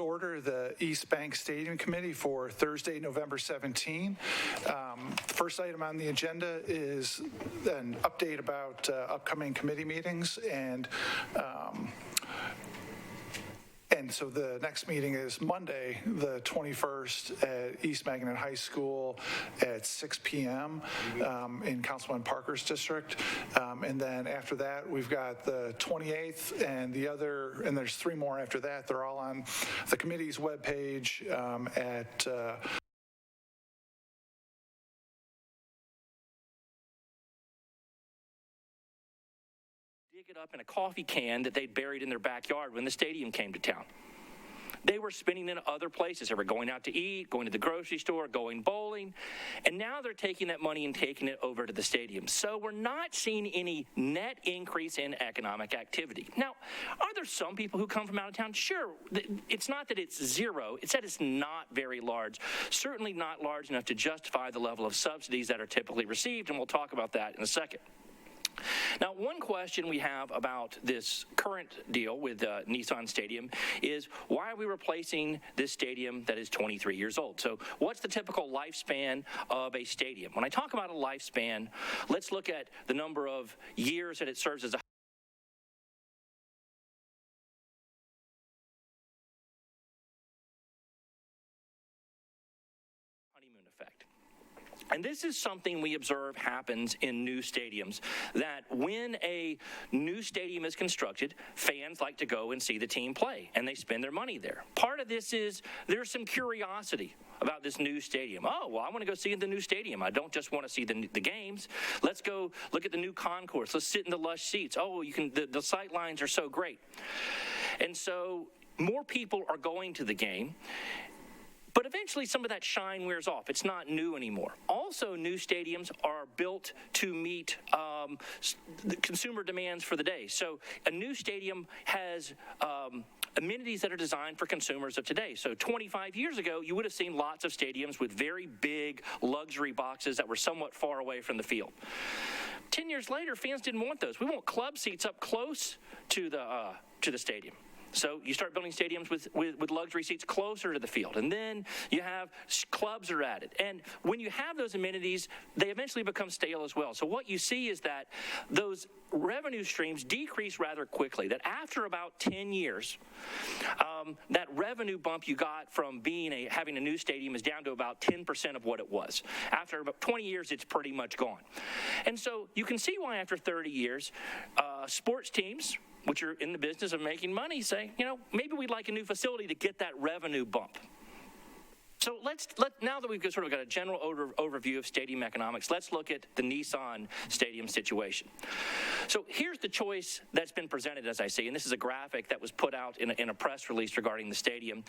order the East Bank Stadium Committee for Thursday, November 17. The first item on the agenda is an update about upcoming committee meetings, and so the next meeting is Monday, the 21st at East Magnet High School at 6 p.m. In Councilman Parker's district. And then after that, we've got the 28th and there's 3 more after that. They're all on the committee's webpage at dig it up in a coffee can that they'd buried in their backyard when the stadium came to town. They were spending in other places. They were going out to eat, going to the grocery store, going bowling, and now they're taking that money and taking it over to the stadium. So we're not seeing any net increase in economic activity. Now, are there some people who come from out of town? Sure. It's not that it's zero. It's that it's not very large, certainly not large enough to justify the level of subsidies that are typically received, and we'll talk about that in a second. Now, one question we have about this current deal with Nissan Stadium is, why are we replacing this stadium that is 23 years old? So what's the typical lifespan of a stadium? When I talk about a lifespan, let's look at the number of years that it serves as a honeymoon effect. And this is something we observe happens in new stadiums, that when a new stadium is constructed, fans like to go and see the team play, and they spend their money there. Part of this is there's some curiosity about this new stadium. Oh, well, I want to go see the new stadium. I don't just want to see the games. Let's go look at the new concourse. Let's sit in the lush seats. Oh, the sight lines are so great. And so more people are going to the game. But eventually some of that shine wears off. It's not new anymore. Also, new stadiums are built to meet the consumer demands for the day. So a new stadium has amenities that are designed for consumers of today. So 25 years ago, you would have seen lots of stadiums with very big luxury boxes that were somewhat far away from the field. 10 years later, fans didn't want those. We want club seats up close to the stadium. So you start building stadiums with luxury seats closer to the field, and then you have clubs are added. And when you have those amenities, they eventually become stale as well. So what you see is that those revenue streams decrease rather quickly, that after about 10 years, that revenue bump you got from having a new stadium is down to about 10% of what it was. After about 20 years, it's pretty much gone. And so you can see why after 30 years, sports teams, which are in the business of making money, say, maybe we'd like a new facility to get that revenue bump. So now that we've sort of got a general overview of stadium economics, let's look at the Nissan Stadium situation. So here's the choice that's been presented, as I see, and this is a graphic that was put out in a press release regarding the stadium,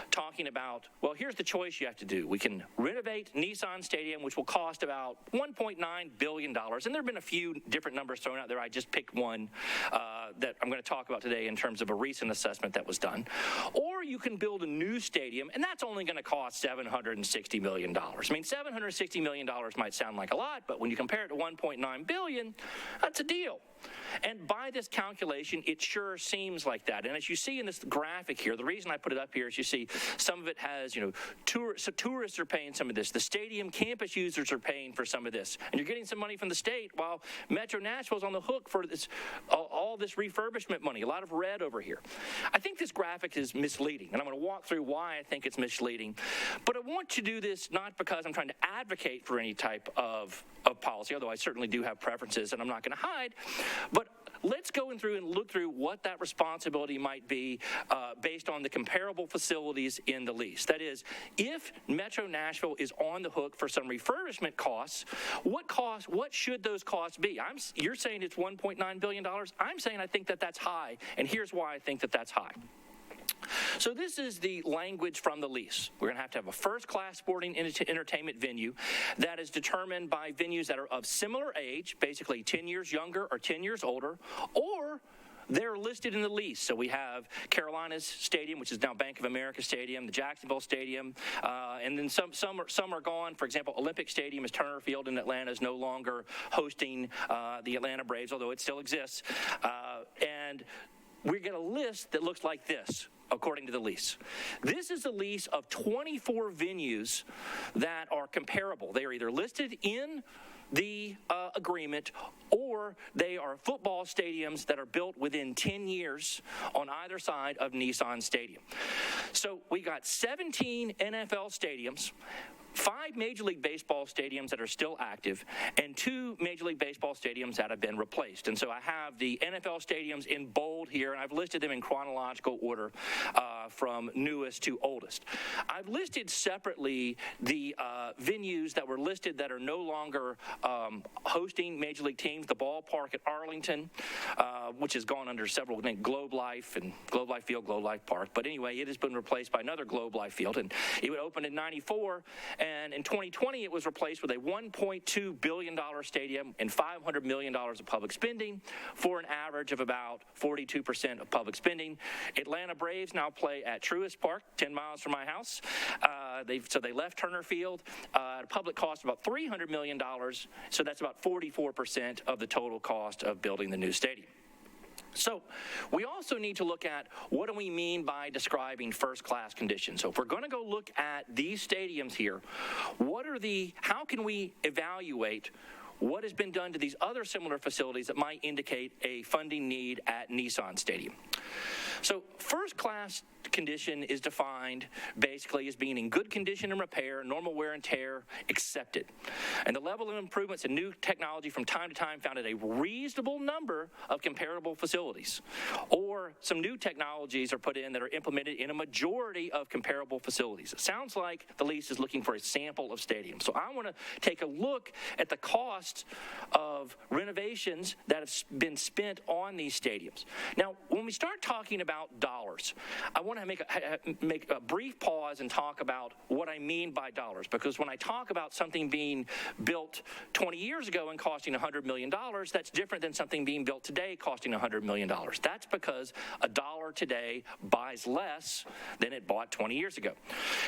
talking about, well, here's the choice you have to do. We can renovate Nissan Stadium, which will cost about $1.9 billion, and there have been a few different numbers thrown out there. I just picked one that I'm going to talk about today in terms of a recent assessment that was done. Or you can build a new stadium, and that's only going to cost $760 million. I mean, $760 million might sound like a lot, but when you compare it to $1.9 billion, that's a deal. And by this calculation, it sure seems like that. And as you see in this graphic here, the reason I put it up here is you see some of it has, tourists are paying some of this. The stadium campus users are paying for some of this. And you're getting some money from the state while Metro Nashville is on the hook for this, all this refurbishment money, a lot of red over here. I think this graphic is misleading, and I'm going to walk through why I think it's misleading. But I want to do this not because I'm trying to advocate for any type of policy, although I certainly do have preferences, and I'm not going to hide. But let's go through and look through what that responsibility might be based on the comparable facilities in the lease. That is, if Metro Nashville is on the hook for some refurbishment costs, what should those costs be? You're saying it's $1.9 billion. I'm saying I think that that's high, and here's why I think that that's high. So this is the language from the lease. We're going to have a first-class sporting entertainment venue that is determined by venues that are of similar age, basically 10 years younger or 10 years older, or they're listed in the lease. So we have Carolina's Stadium, which is now Bank of America Stadium, the Jacksonville Stadium, and then some are gone. For example, Olympic Stadium is Turner Field in Atlanta is no longer hosting the Atlanta Braves, although it still exists. And we get a list that looks like this, according to the lease. This is the lease of 24 venues that are comparable. They are either listed in the agreement, or they are football stadiums that are built within 10 years on either side of Nissan Stadium. So we got 17 NFL stadiums, 5 Major League Baseball stadiums that are still active, and 2 Major League Baseball stadiums that have been replaced. And so I have the NFL stadiums in bold here, and I've listed them in chronological order from newest to oldest. I've listed separately the venues that were listed that are no longer hosting Major League teams. The ballpark at Arlington, which has gone under several names, Globe Life and Globe Life Field, Globe Life Park. But anyway, it has been replaced by another Globe Life Field, and it would open in '94. And in 2020, it was replaced with a $1.2 billion stadium and $500 million of public spending for an average of about 42% of public spending. Atlanta Braves now play at Truist Park, 10 miles from my house. So they left Turner Field at a public cost of about $300 million. So that's about 44% of the total cost of building the new stadium. So we also need to look at what do we mean by describing first-class condition. So if we're going to go look at these stadiums here, how can we evaluate what has been done to these other similar facilities that might indicate a funding need at Nissan Stadium? So first-class condition is defined basically as being in good condition and repair, normal wear and tear accepted. And the level of improvements in new technology from time to time found at a reasonable number of comparable facilities. Or some new technologies are put in that are implemented in a majority of comparable facilities. It sounds like the lease is looking for a sample of stadiums. So I want to take a look at the cost of renovations that have been spent on these stadiums. Now, when we start talking about dollars, I want to make a brief pause and talk about what I mean by dollars, because when I talk about something being built 20 years ago and costing $100 million, that's different than something being built today costing $100 million. That's because a dollar today buys less than it bought 20 years ago.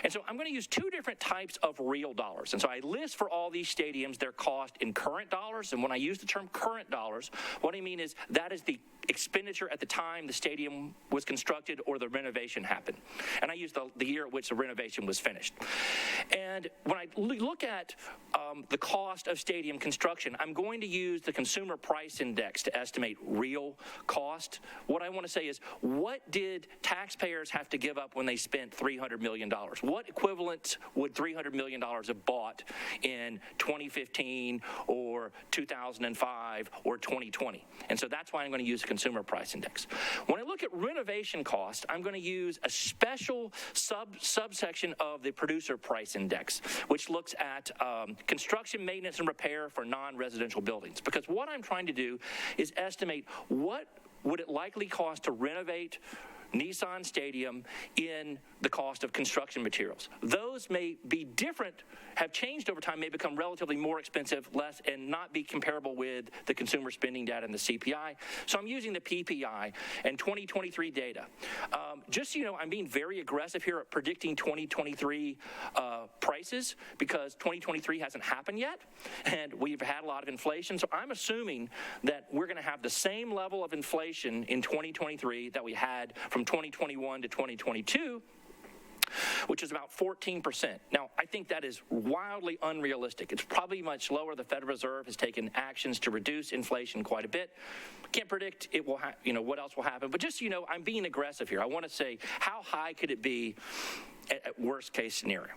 And so I'm going to use 2 different types of real dollars. And so I list for all these stadiums their cost in current dollars. And when I use the term current dollars, what I mean is that is the expenditure at the time the stadium was constructed or the renovation happened. And I use the year at which the renovation was finished. And when I look at the cost of stadium construction, I'm going to use the Consumer Price Index to estimate real cost. What I want to say is, what did taxpayers have to give up when they spent $300 million? What equivalent would $300 million have bought in 2015 or 2005 or 2020? And so that's why I'm going to use the Consumer Price Index. When I look at renovation cost, I'm going to use a special subsection of the Producer Price Index, which looks at construction, maintenance, and repair for non-residential buildings. Because what I'm trying to do is estimate what would it likely cost to renovate Nissan Stadium in the cost of construction materials. Those may be different, have changed over time, may become relatively more expensive, less, and not be comparable with the consumer spending data and the CPI. So I'm using the PPI and 2023 data. Just so you know, I'm being very aggressive here at predicting 2023 prices, because 2023 hasn't happened yet, and we've had a lot of inflation. So I'm assuming that we're going to have the same level of inflation in 2023 that we had from 2021 to 2022, which is about 14%. Now, I think that is wildly unrealistic. It's probably much lower. The Federal Reserve has taken actions to reduce inflation quite a bit. Can't predict it will, what else will happen. But just so you know, I'm being aggressive here. I want to say, how high could it be at worst case scenario?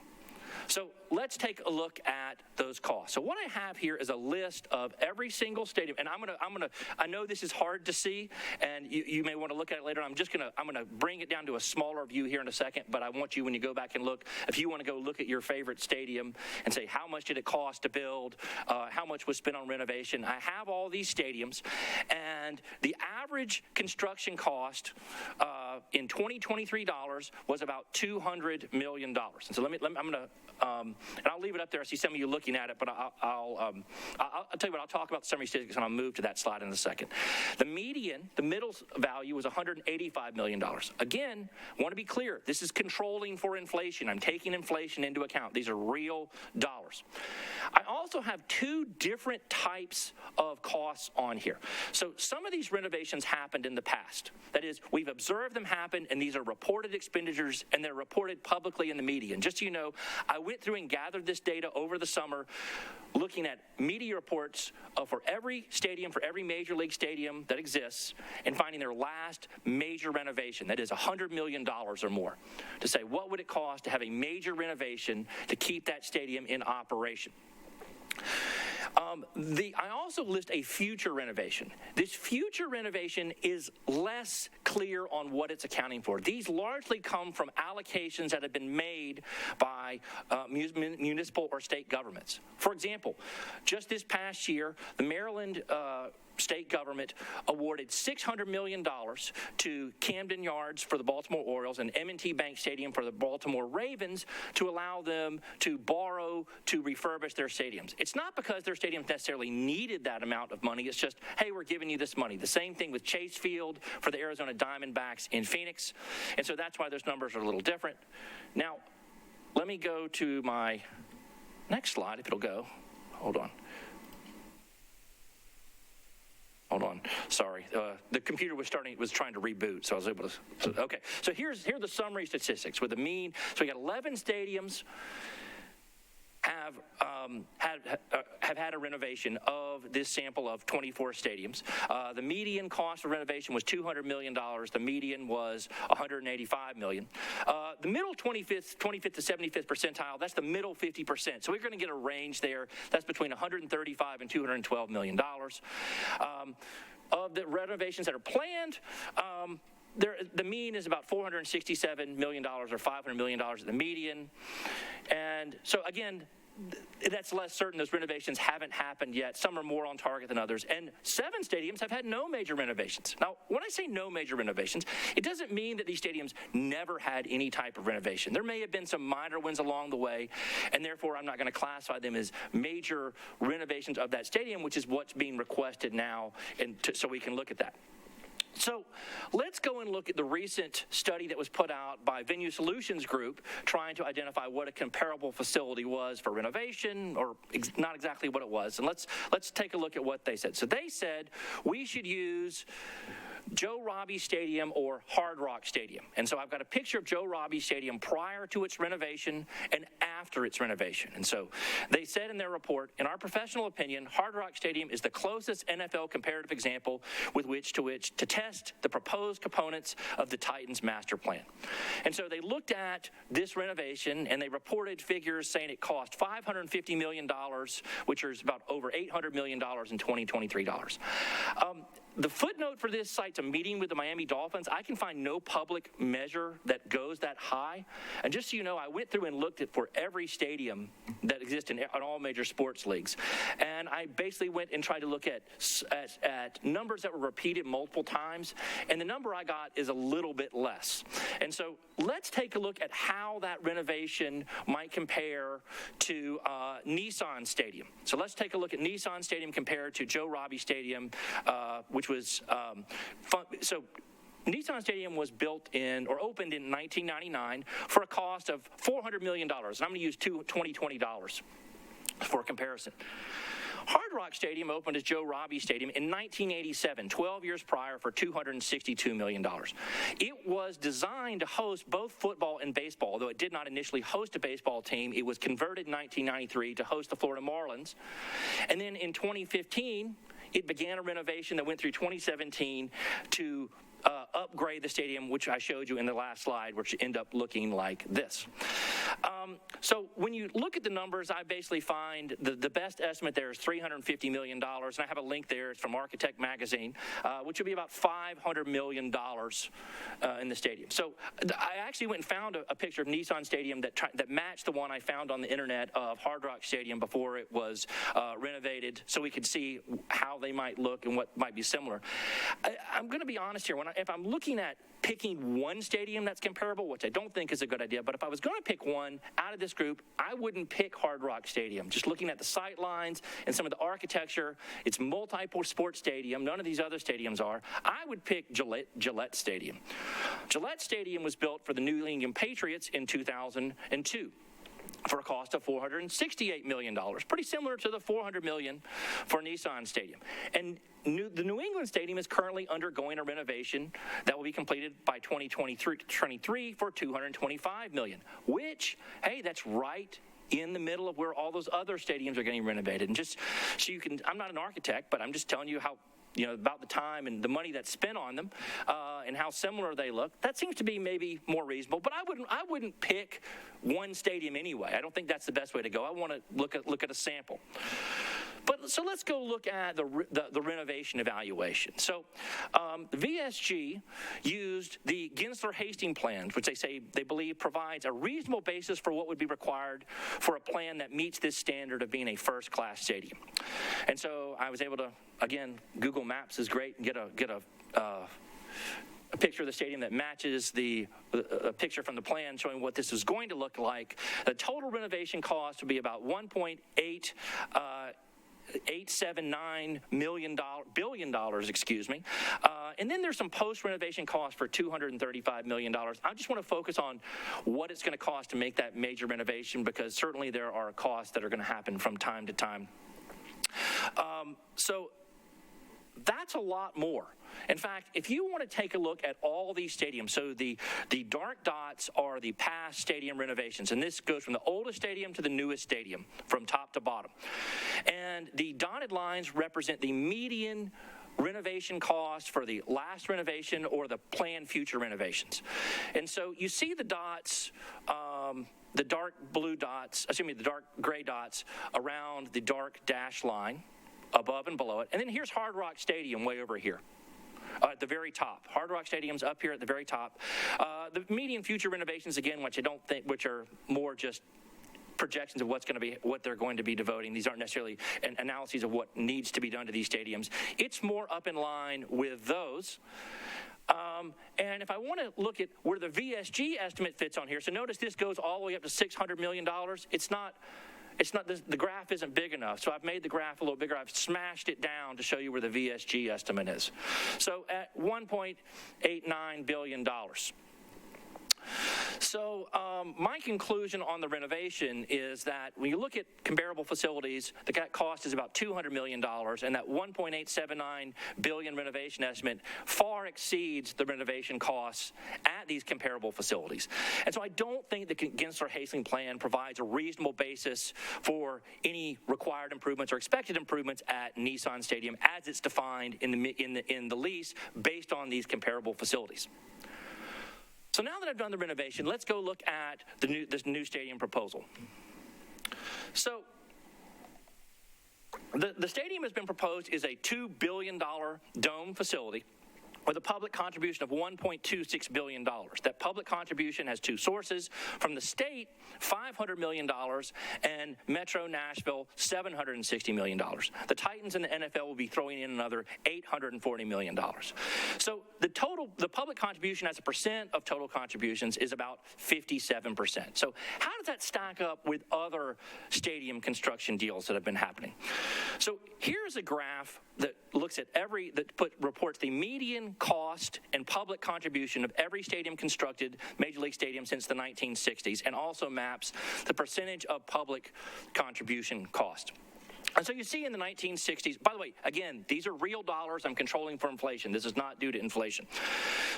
So let's take a look at those costs. So what I have here is a list of every single stadium, and I know this is hard to see, and you may want to look at it later. I'm gonna bring it down to a smaller view here in a second, but I want you, when you go back and look, if you want to go look at your favorite stadium and say, how much did it cost to build? How much was spent on renovation? I have all these stadiums, and the average construction cost in 2023 dollars was about $200 million. And so I'm gonna, and I'll leave it up there. I see some of of you looking at it, but I'll tell you what, I'll talk about the summary statistics and I'll move to that slide in a second. The median, the middle value was $185 million. Again, want to be clear, this is controlling for inflation. I'm taking inflation into account. These are real dollars. I also have two different types of costs on here. So some of these renovations happened in the past. That is, we've observed them happen, and these are reported expenditures, and they're reported publicly in the media. And just so you know, I went through and gathered this data over the summer, looking at media reports for every stadium, for every major league stadium that exists, and finding their last major renovation, that is $100 million or more, to say what would it cost to have a major renovation to keep that stadium in operation. I also list a future renovation. This future renovation is less clear on what it's accounting for. These largely come from allocations that have been made by municipal or state governments. For example, just this past year, the Maryland state government awarded $600 million to Camden Yards for the Baltimore Orioles and M&T Bank Stadium for the Baltimore Ravens to allow them to borrow to refurbish their stadiums. It's not because their stadiums necessarily needed that amount of money. It's just, hey, we're giving you this money. The same thing with Chase Field for the Arizona Diamondbacks in Phoenix. And so that's why those numbers are a little different. Now, let me go to my next slide, if it'll go. Hold on. Sorry. The computer was trying to reboot, so I was able to. Okay. So here are the summary statistics with the mean. So we got 11 stadiums have had a renovation of this sample of 24 stadiums. The median cost of renovation was $200 million. The median was $185 million. The middle 25th to 75th percentile, that's the middle 50%. So we're going to get a range there. That's between $135 and $212 million. Of the renovations that are planned, the mean is about $467 million or $500 million at the median. And so, again, that's less certain. Those renovations haven't happened yet. Some are more on target than others. And 7 stadiums have had no major renovations. Now, when I say no major renovations, it doesn't mean that these stadiums never had any type of renovation. There may have been some minor ones along the way, and therefore I'm not going to classify them as major renovations of that stadium, which is what's being requested now, and so we can look at that. So let's go and look at the recent study that was put out by Venue Solutions Group trying to identify what a comparable facility was for renovation, or not exactly what it was. And let's take a look at what they said. So they said we should use Joe Robbie Stadium or Hard Rock Stadium. And so I've got a picture of Joe Robbie Stadium prior to its renovation and after its renovation. And so they said in their report, in our professional opinion, Hard Rock Stadium is the closest NFL comparative example with which to test the proposed components of the Titans master plan. And so they looked at this renovation and they reported figures saying it cost $550 million, which is about over $800 million in 2023 dollars. The footnote for this cites a meeting with the Miami Dolphins. I can find no public measure that goes that high. And just so you know, I went through and looked at for every stadium that exists in all major sports leagues. And I basically went and tried to look at numbers that were repeated multiple times. And the number I got is a little bit less. And so let's take a look at how that renovation might compare to Nissan Stadium. So let's take a look at Nissan Stadium compared to Joe Robbie Stadium, which was so Nissan Stadium was built opened in 1999 for a cost of $400 million. And I'm going to use 2020 dollars for comparison. Hard Rock Stadium opened as Joe Robbie Stadium in 1987, 12 years prior, for $262 million. It was designed to host both football and baseball. Although it did not initially host a baseball team, it was converted in 1993 to host the Florida Marlins. And then in 2015, it began a renovation that went through 2017 to upgrade the stadium, which I showed you in the last slide, which ended up looking like this. So when you look at the numbers, I basically find the best estimate there is $350 million, and I have a link there. It's from Architect Magazine, which would be about $500 million in the stadium. So I actually went and found a picture of Nissan Stadium that matched the one I found on the internet of Hard Rock Stadium before it was renovated, so we could see how they might look and what might be similar. I'm going to be honest here. If I'm looking at picking one stadium that's comparable, which I don't think is a good idea, but if I was going to pick one out of this group, I wouldn't pick Hard Rock Stadium. Just looking at the sight lines and some of the architecture, it's multi-sport stadium. None of these other stadiums are. I would pick Gillette Stadium. Gillette Stadium was built for the New England Patriots in 2002. For a cost of $468 million, pretty similar to the $400 million for Nissan Stadium. And the New England Stadium is currently undergoing a renovation that will be completed by 2023 for $225 million, which, hey, that's right in the middle of where all those other stadiums are getting renovated. And just so you can, I'm not an architect, but I'm just telling you how, about the time and the money that's spent on them and how similar they look. That seems to be maybe more reasonable, but I wouldn't pick one stadium anyway. I don't think that's the best way to go. I want to look at a sample. But so let's go look at the renovation evaluation. So the VSG used the Gensler-Hastings plans, which they believe provides a reasonable basis for what would be required for a plan that meets this standard of being a first-class stadium. And so I was able to, again, Google Maps is great, and get a picture of the stadium that matches a picture from the plan showing what this is going to look like. The total renovation cost would be about $1.879 billion, and then there's some post-renovation costs for $235 million. I just want to focus on what it's going to cost to make that major renovation, because certainly there are costs that are going to happen from time to time. So that's a lot more. In fact, if you want to take a look at all these stadiums, so the dark dots are the past stadium renovations, and this goes from the oldest stadium to the newest stadium, from top to bottom. And the dotted lines represent the median renovation cost for the last renovation or the planned future renovations. And so you see the dots, the dark gray dots around the dark dash line above and below it. And then here's Hard Rock Stadium way over here. At the very top. Hard Rock Stadium's up here at the very top. The median future renovations, again, which are more just projections of what they're going to be devoting. These aren't necessarily analyses of what needs to be done to these stadiums. It's more up in line with those. And if I want to look at where the VSG estimate fits on here, so notice this goes all the way up to $600 million. The graph isn't big enough, so I've made the graph a little bigger. I've smashed it down to show you where the VSG estimate is. So at $1.89 billion. So my conclusion on the renovation is that when you look at comparable facilities, the cost is about $200 million, and that $1.879 billion renovation estimate far exceeds the renovation costs at these comparable facilities. And so I don't think the Gensler-Hastings plan provides a reasonable basis for any required improvements or expected improvements at Nissan Stadium as it's defined in the lease based on these comparable facilities. So now that I've done the renovation, let's go look at this new stadium proposal. So the stadium has been proposed is a $2 billion dome facility with a public contribution of $1.26 billion. That public contribution has two sources. From the state, $500 million, and Metro Nashville, $760 million. The Titans and the NFL will be throwing in another $840 million. So the public contribution as a percent of total contributions is about 57%. So how does that stack up with other stadium construction deals that have been happening? So here's a graph that looks at reports the median cost and public contribution of every stadium constructed, Major League Stadium, since the 1960s, and also maps the percentage of public contribution cost. And so you see in the 1960s, by the way, again, these are real dollars. I'm controlling for inflation. This is not due to inflation.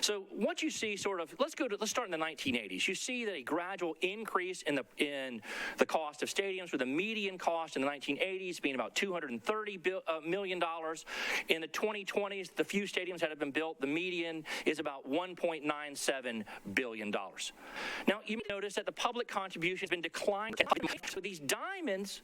So what you see let's start in the 1980s. You see that a gradual increase in the cost of stadiums, with the median cost in the 1980s being about $230 million. In the 2020s, the few stadiums that have been built, the median is about $1.97 billion. Now, you notice that the public contribution has been declining. So these diamonds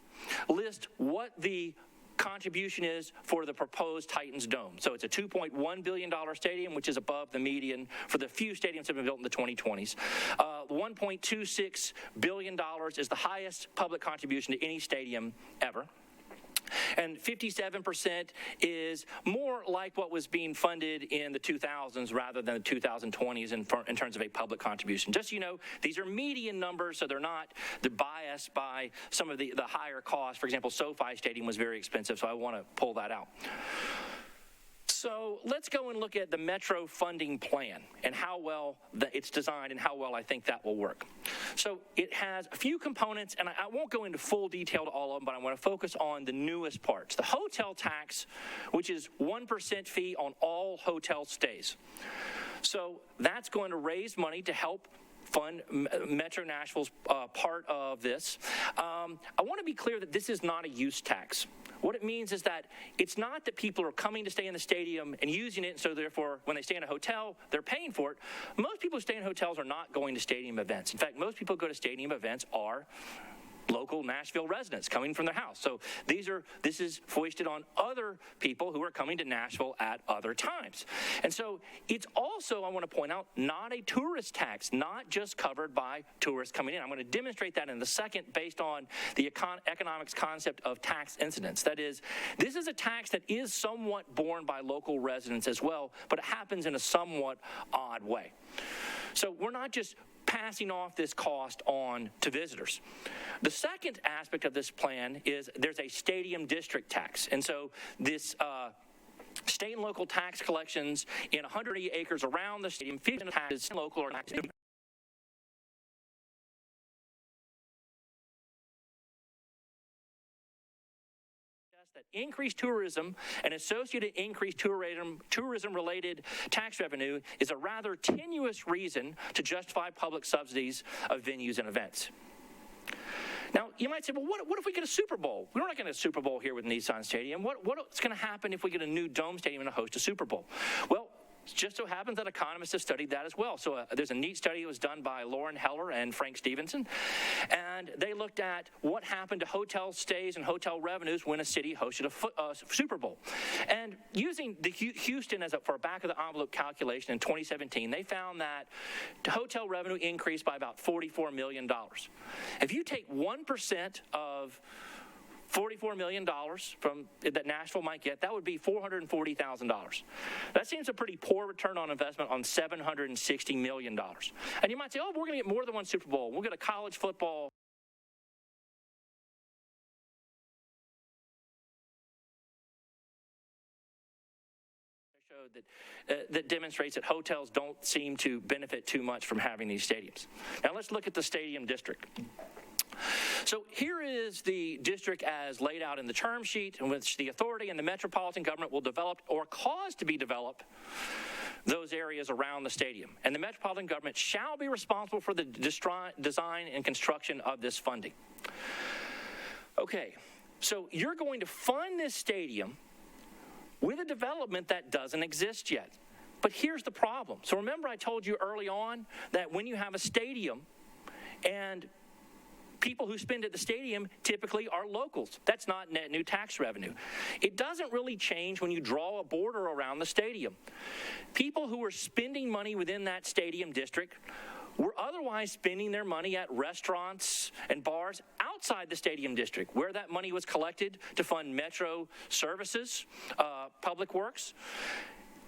list what the contribution is for the proposed Titans Dome. So it's a $2.1 billion stadium, which is above the median for the few stadiums that have been built in the 2020s. $1.26 billion is the highest public contribution to any stadium ever. And 57% is more like what was being funded in the 2000s rather than the 2020s in terms of a public contribution. Just so you know, these are median numbers, so they're biased by some of the higher costs. For example, SoFi Stadium was very expensive, so I want to pull that out. So let's go and look at the Metro funding plan and how well it's designed and how well I think that will work. So it has a few components, and I won't go into full detail to all of them, but I want to focus on the newest parts. The hotel tax, which is 1% fee on all hotel stays. So that's going to raise money to help fund Metro Nashville's part of this. I want to be clear that this is not a use tax. What it means is that it's not that people are coming to stay in the stadium and using it, and so therefore when they stay in a hotel, they're paying for it. Most people who stay in hotels are not going to stadium events. In fact, most people who go to stadium events are local Nashville residents coming from their house. So this is foisted on other people who are coming to Nashville at other times. And so it's also, I want to point out, not a tourist tax, not just covered by tourists coming in. I'm going to demonstrate that in a second based on the economics concept of tax incidence. That is, this is a tax that is somewhat borne by local residents as well, but it happens in a somewhat odd way. So we're not just passing off this cost on to visitors. The second aspect of this plan is there's a stadium district tax. And so this state and local tax collections in 180 acres around the stadium, 50% taxes local or not. That increased tourism and associated increased tourism-related tax revenue is a rather tenuous reason to justify public subsidies of venues and events. Now, you might say, well, what if we get a Super Bowl? We're not going to get a Super Bowl here with Nissan Stadium. What's going to happen if we get a new dome stadium and host a Super Bowl? Well, it just so happens that economists have studied that as well. So there's a neat study that was done by Lauren Heller and Frank Stevenson, and they looked at what happened to hotel stays and hotel revenues when a city hosted a Super Bowl. And using the Houston for a back-of-the-envelope calculation in 2017, they found that hotel revenue increased by about $44 million. If you take 1% of $44 million from that Nashville might get, that would be $440,000. That seems a pretty poor return on investment on $760 million. And you might say, oh, we're going to get more than one Super Bowl. We'll get a college football. That demonstrates that hotels don't seem to benefit too much from having these stadiums. Now let's look at the stadium district. So here is the district as laid out in the term sheet, in which the authority and the Metropolitan government will develop or cause to be developed those areas around the stadium. And the Metropolitan government shall be responsible for the design and construction of this funding. Okay, so you're going to fund this stadium with a development that doesn't exist yet. But here's the problem. So remember I told you early on that when you have a stadium and people who spend at the stadium typically are locals. That's not net new tax revenue. It doesn't really change when you draw a border around the stadium. People who are spending money within that stadium district were otherwise spending their money at restaurants and bars outside the stadium district, where that money was collected to fund Metro services, public works.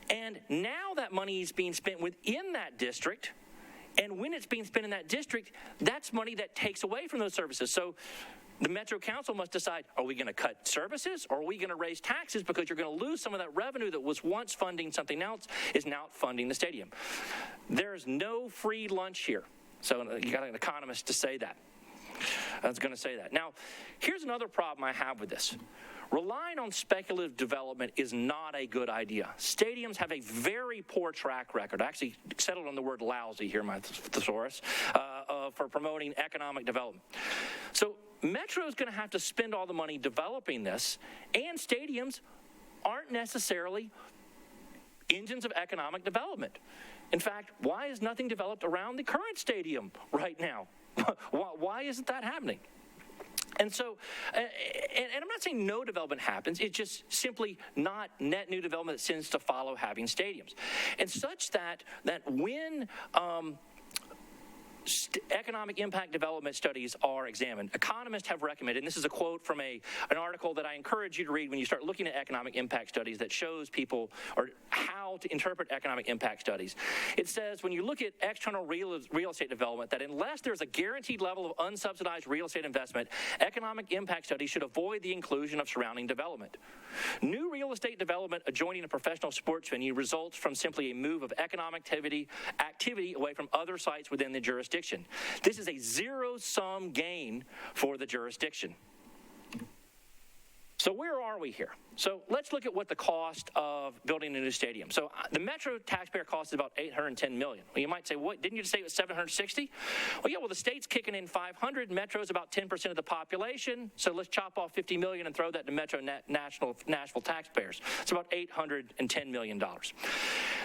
And now that money is being spent within that district. And when it's being spent in that district, that's money that takes away from those services. So the Metro Council must decide, are we going to cut services or are we going to raise taxes, because you're going to lose some of that revenue that was once funding something else is now funding the stadium. There's no free lunch here. So you got an economist to say that. I was going to say that. Now, here's another problem I have with this. Relying on speculative development is not a good idea. Stadiums have a very poor track record. I actually settled on the word lousy here, my thesaurus, for promoting economic development. So Metro is going to have to spend all the money developing this, and stadiums aren't necessarily engines of economic development. In fact, why is nothing developed around the current stadium right now? Why isn't that happening? And so, and I'm not saying no development happens, it's just simply not net new development that tends to follow having stadiums. And such that when economic impact development studies are examined, economists have recommended, and this is a quote from an article that I encourage you to read when you start looking at economic impact studies that shows people or how to interpret economic impact studies. It says when you look at external real estate development that unless there's a guaranteed level of unsubsidized real estate investment, economic impact studies should avoid the inclusion of surrounding development. New real estate development adjoining a professional sports venue results from simply a move of economic activity away from other sites within the jurisdiction. This is a zero-sum gain for the jurisdiction. So where are we here? So let's look at what the cost of building a new stadium. So the Metro taxpayer cost is about $810 million. Well, you might say, what? Didn't you just say it was 760? Well, yeah. Well, the state's kicking in 500. Metro's about 10% of the population. So let's chop off $50 million and throw that to Metro Nashville taxpayers. It's about $810 million.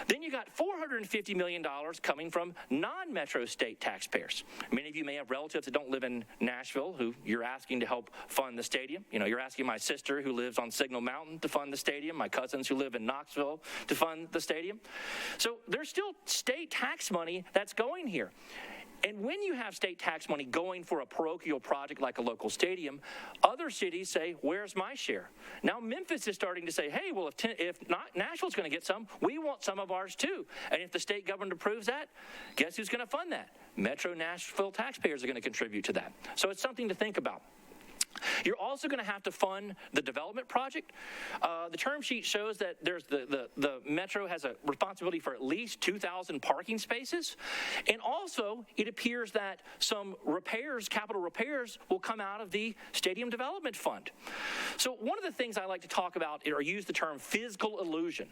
Then you got $450 million coming from non-Metro state taxpayers. Many of you may have relatives that don't live in Nashville who you're asking to help fund the stadium. You know, you're asking my sister who lives on Signal Mountain to fund the stadium, my cousins who live in Knoxville to fund the stadium. So there's still state tax money that's going here. And when you have state tax money going for a parochial project like a local stadium, other cities say, where's my share? Now Memphis is starting to say, hey, well, if not Nashville's going to get some, we want some of ours too. And if the state government approves that, guess who's going to fund that? Metro Nashville taxpayers are going to contribute to that. So it's something to think about. You're also going to have to fund the development project. The term sheet shows that there's the Metro has a responsibility for at least 2,000 parking spaces. And also, it appears that some repairs, capital repairs, will come out of the Stadium Development Fund. So one of the things I like to talk about or use the term physical illusion.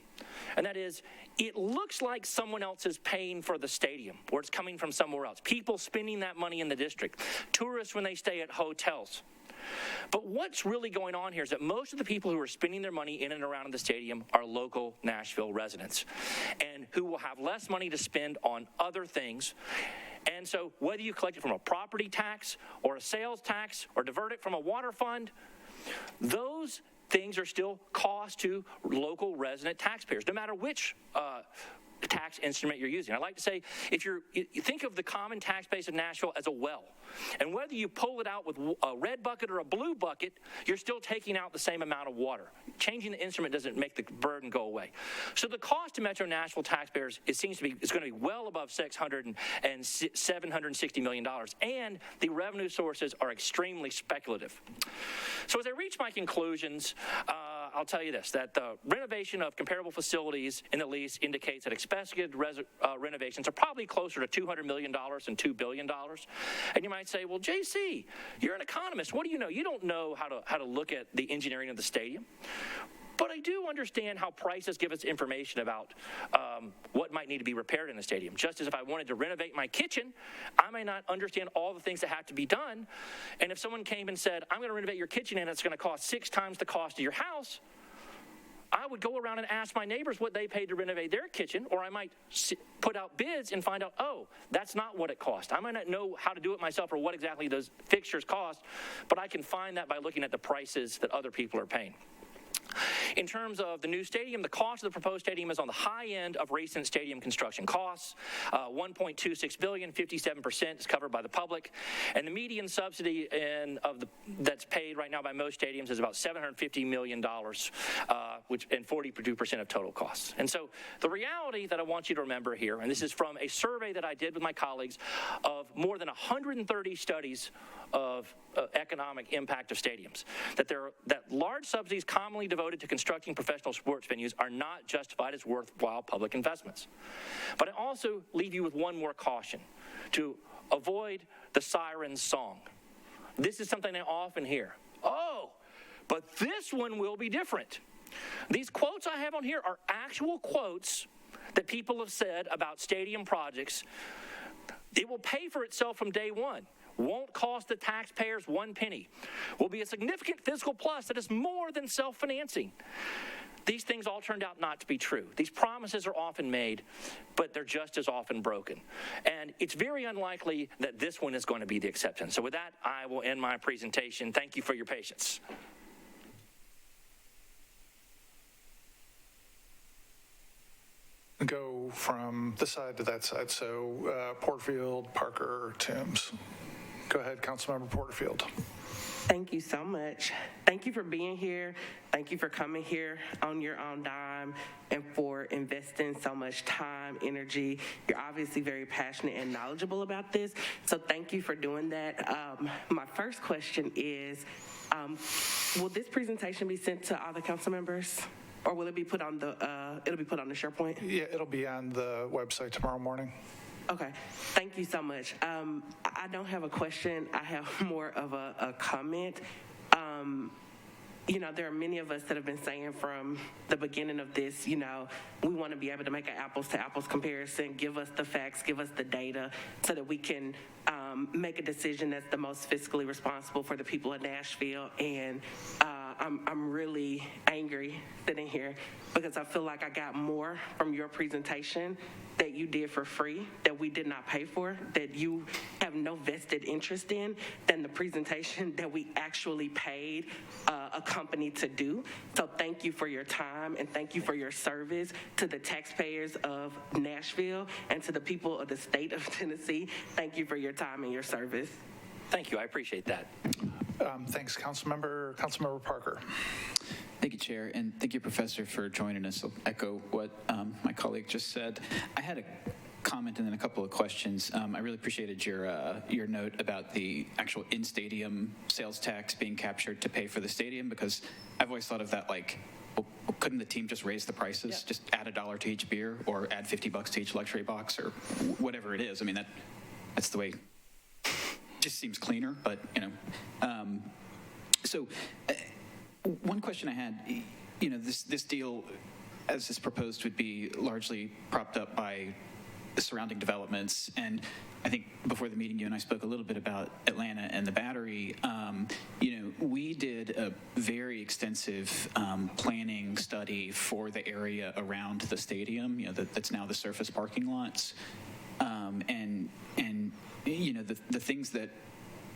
And that is, it looks like someone else is paying for the stadium, or it's coming from somewhere else. People spending that money in the district. Tourists when they stay at hotels. But what's really going on here is that most of the people who are spending their money in and around the stadium are local Nashville residents and who will have less money to spend on other things. And so whether you collect it from a property tax or a sales tax or divert it from a water fund, those things are still cost to local resident taxpayers, no matter which tax instrument you're using. I like to say, if you think of the common tax base of Nashville as a well, and whether you pull it out with a red bucket or a blue bucket, you're still taking out the same amount of water. Changing the instrument doesn't make the burden go away. So the cost to Metro Nashville taxpayers, it seems to be, it's going to be well above $600 and $760 million, and the revenue sources are extremely speculative. So as I reach my conclusions, I'll tell you this, that the renovation of comparable facilities in the lease indicates that expected renovations are probably closer to $200 million than $2 billion. And you might say, well, JC, you're an economist. What do you know? You don't know how to look at the engineering of the stadium. But I do understand how prices give us information about what might need to be repaired in the stadium. Just as if I wanted to renovate my kitchen, I may not understand all the things that have to be done. And if someone came and said, I'm going to renovate your kitchen and it's going to cost 6 times the cost of your house, I would go around and ask my neighbors what they paid to renovate their kitchen, or I might put out bids and find out, oh, that's not what it cost. I might not know how to do it myself or what exactly those fixtures cost, but I can find that by looking at the prices that other people are paying. In terms of the new stadium, the cost of the proposed stadium is on the high end of recent stadium construction costs. $1.26 billion, 57% is covered by the public, and the median subsidy that's paid right now by most stadiums is about $750 million, and 42% of total costs. And so the reality that I want you to remember here, and this is from a survey that I did with my colleagues of more than 130 studies of economic impact of stadiums, that large subsidies commonly devoted to constructing professional sports venues are not justified as worthwhile public investments. But I also leave you with one more caution, to avoid the siren song. This is something I often hear. Oh, but this one will be different. These quotes I have on here are actual quotes that people have said about stadium projects. It will pay for itself from day one. Won't cost the taxpayers 1 penny. Will be a significant fiscal plus that is more than self-financing. These things all turned out not to be true. These promises are often made, but they're just as often broken. And it's very unlikely that this one is going to be the exception. So with that, I will end my presentation. Thank you for your patience. go from this side to that side. So Porterfield, Parker, Toombs. Go ahead, Councilmember Porterfield. Thank you so much. Thank you for being here. Thank you for coming here on your own dime and for investing so much time, energy. You're obviously very passionate and knowledgeable about this, so thank you for doing that. My first question is, will this presentation be sent to all the council members, or will it be put on the, it'll be put on the SharePoint? Yeah, it'll be on the website tomorrow morning. Okay, thank you so much. I don't have a question. I have more of a comment. You know, there are many of us that have been saying from the beginning of this, you know, we want to be able to make an apples to apples comparison, give us the facts, give us the data so that we can make a decision that's the most fiscally responsible for the people of Nashville. And I'm really angry sitting here because I feel like I got more from your presentation that you did for free, that we did not pay for, that you have no vested interest in, than the presentation that we actually paid a company to do. So thank you for your time and thank you for your service to the taxpayers of Nashville and to the people of the state of Tennessee. Thank you for your time and your service. Thank you. I appreciate that. Thanks, Councilmember Parker. Thank you, Chair, and thank you, Professor, for joining us. I'll echo what my colleague just said. I had a comment and then a couple of questions. I really appreciated your note about the actual in-stadium sales tax being captured to pay for the stadium, because I've always thought of that like, well, couldn't the team just raise the prices, just add $1 to each beer, or add $50 to each luxury box, or whatever it is? I mean, that's the way. Just seems cleaner, but you know. One question I had, you know, this deal, as is proposed, would be largely propped up by the surrounding developments. And I think before the meeting, you and I spoke a little bit about Atlanta and the Battery. You know, we did a very extensive planning study for the area around the stadium, you know, that's now the surface parking lots. And you know, the things that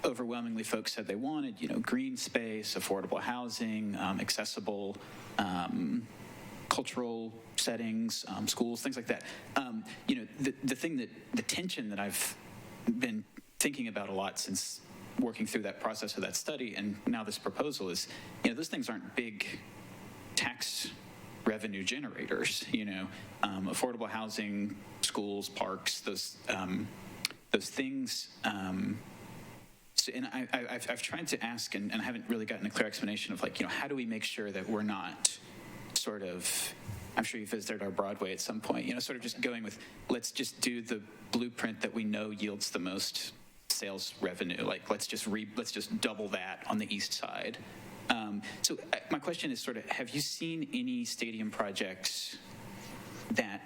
overwhelmingly folks said they wanted, you know, green space, affordable housing, accessible cultural settings, schools, things like that. You know, the tension that I've been thinking about a lot since working through that process of that study and now this proposal is, you know, those things aren't big tax revenue generators, you know, affordable housing, schools, parks, those things. And I've tried to ask, and I haven't really gotten a clear explanation of, like, you know, how do we make sure that we're not sort of, I'm sure you visited our Broadway at some point, you know, sort of just going with, let's just do the blueprint that we know yields the most sales revenue. Like, let's just double that on the east side. So my question is sort of, have you seen any stadium projects that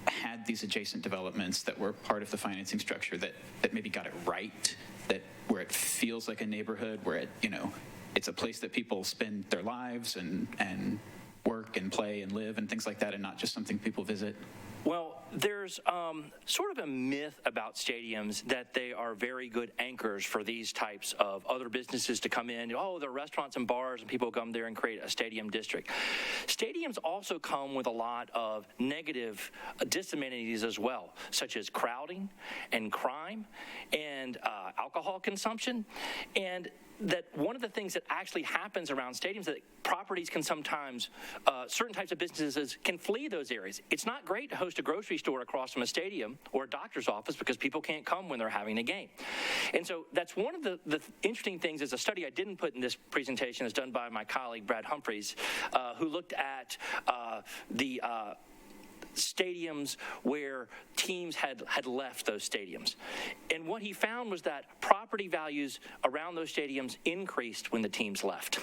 had these adjacent developments that were part of the financing structure that maybe got it right, that where it feels like a neighborhood, where it, you know, it's a place that people spend their lives and work and play and live and things like that, and not just something people visit? Well, there's sort of a myth about stadiums that they are very good anchors for these types of other businesses to come in. Oh, there are restaurants and bars and people come there and create a stadium district. Stadiums also come with a lot of negative disamenities as well, such as crowding and crime and alcohol consumption. And that one of the things that actually happens around stadiums, that properties can sometimes, certain types of businesses can flee those areas. It's not great to host a grocery store across from a stadium or a doctor's office because people can't come when they're having a game. And so that's one of the interesting things. Is a study I didn't put in this presentation is done by my colleague Brad Humphreys, who looked at the stadiums where teams had left those stadiums. And what he found was that property values around those stadiums increased when the teams left.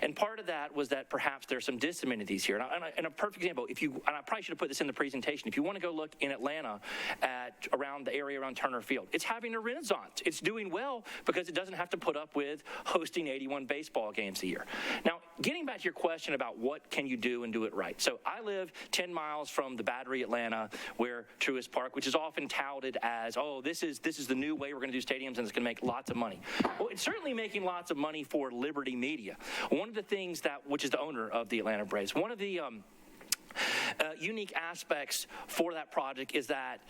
And part of that was that perhaps there's some disamenities here. And a perfect example, and I probably should have put this in the presentation, if you want to go look in Atlanta at around the area around Turner Field, it's having a renaissance. It's doing well because it doesn't have to put up with hosting 81 baseball games a year. Now, getting back to your question about what can you do and do it right. So I live 10 miles from the Battery, Atlanta, where Truist Park, which is often touted as, oh, this is the new way we're going to do stadiums and it's going to make lots of money. Well, it's certainly making lots of money for Liberty Media. One of the things which is the owner of the Atlanta Braves, one of the Unique aspects for that project is that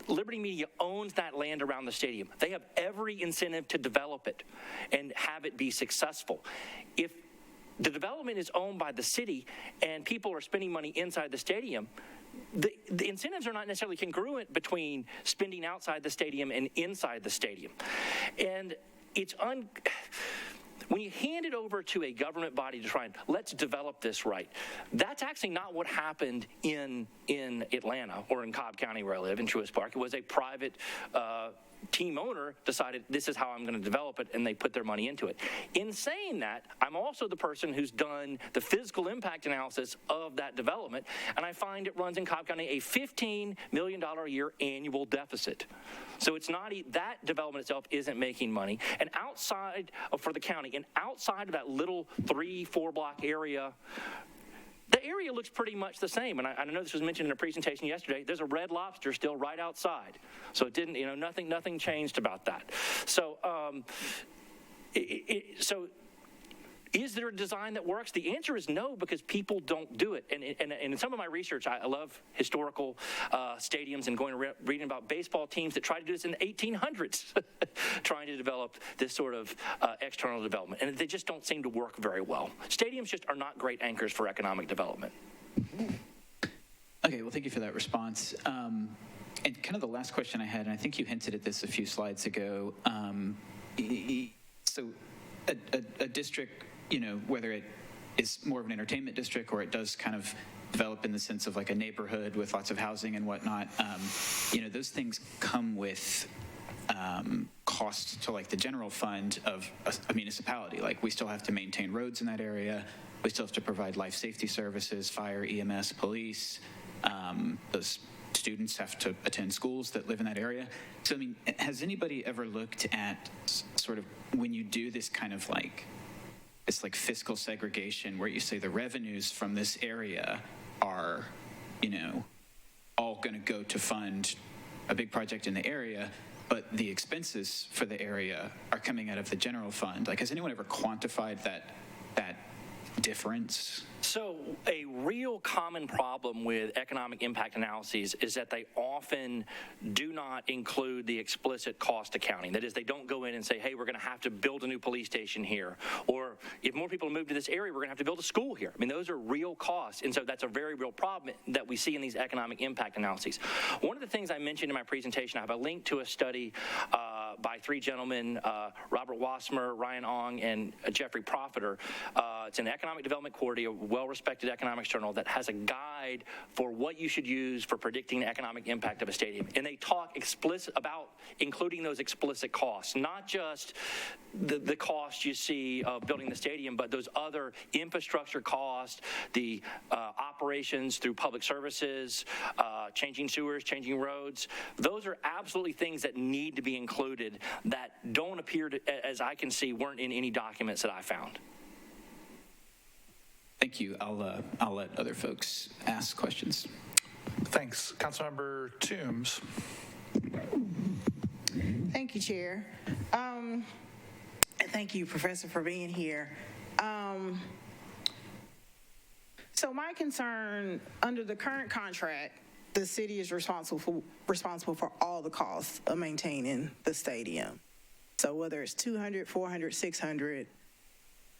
Liberty Media owns that land around the stadium. They have every incentive to develop it and have it be successful. If the development is owned by the city and people are spending money inside the stadium, the incentives are not necessarily congruent between spending outside the stadium and inside the stadium. And it's when you hand it over to a government body to try and let's develop this right, that's actually not what happened in Atlanta or in Cobb County where I live, in Truist Park. It was a private team owner decided this is how I'm going to develop it, and they put their money into it. In saying that, I'm also the person who's done the physical impact analysis of that development, and I find it runs in Cobb County a $15 million a year annual deficit. So it's not, that development itself isn't making money. And outside for the county, and outside of that little 3-4 block area, the area looks pretty much the same. And I know this was mentioned in a presentation yesterday. There's a Red Lobster still right outside. So it didn't, nothing changed about that. So, is there a design that works? The answer is no, because people don't do it. And in some of my research, I love historical stadiums and going to reading about baseball teams that tried to do this in the 1800s, trying to develop this sort of external development. And they just don't seem to work very well. Stadiums just are not great anchors for economic development. Okay, well, thank you for that response. And kind of the last question I had, and I think you hinted at this a few slides ago. So a district, whether it is more of an entertainment district or it does kind of develop in the sense of like a neighborhood with lots of housing and whatnot, those things come with costs to like the general fund of a municipality. Like we still have to maintain roads in that area. We still have to provide life safety services, fire, EMS, police. Those students have to attend schools that live in that area. So, I mean, has anybody ever looked at sort of when you do this kind of like, it's like fiscal segregation where you say the revenues from this area are, all going to go to fund a big project in the area, but the expenses for the area are coming out of the general fund? Like, has anyone ever quantified that difference? So a real common problem with economic impact analyses is that they often do not include the explicit cost accounting. That is, they don't go in and say, hey, we're going to have to build a new police station here. Or if more people move to this area, we're going to have to build a school here. I mean, those are real costs. And so that's a very real problem that we see in these economic impact analyses. One of the things I mentioned in my presentation, I have a link to a study by three gentlemen, Robert Wassmer, Ryan Ong, and Jeffrey Profiter. It's an economic development quarterly, a well-respected economics journal that has a guide for what you should use for predicting the economic impact of a stadium. And they talk explicit about including those explicit costs, not just the cost you see of building the stadium, but those other infrastructure costs, the operations through public services, changing sewers, changing roads. Those are absolutely things that need to be included that don't appear to, as I can see, weren't in any documents that I found. Thank you. I'll let other folks ask questions. Thanks. Councilmember Toombs. Thank you, Chair. And thank you, Professor, for being here. So my concern, under the current contract, the city is responsible for all the costs of maintaining the stadium. So whether it's 200, 400, 600,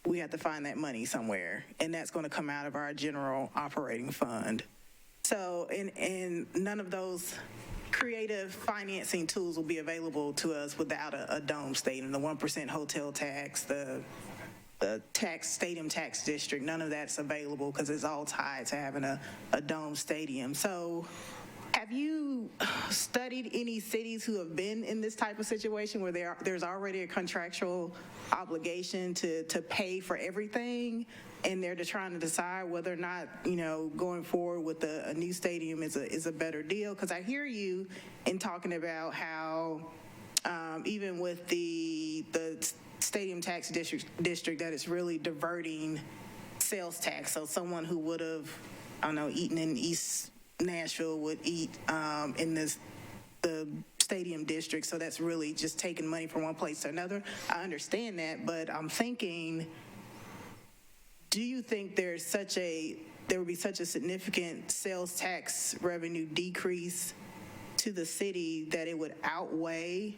we have to find that money somewhere, and that's going to come out of our general operating fund. So, and none of those creative financing tools will be available to us without a dome stadium. The 1% hotel tax, the stadium tax district, none of that's available because it's all tied to having a dome stadium. So have you studied any cities who have been in this type of situation where there's already a contractual obligation to pay for everything, and they're just trying to decide whether or not, going forward with a new stadium is a better deal? Because I hear you in talking about how even with the stadium tax district that it's really diverting sales tax. So someone who would have, eaten in East Nashville would eat in the stadium district, so that's really just taking money from one place to another. I understand that, but I'm thinking, do you think there's such a there would be such a significant sales tax revenue decrease to the city that it would outweigh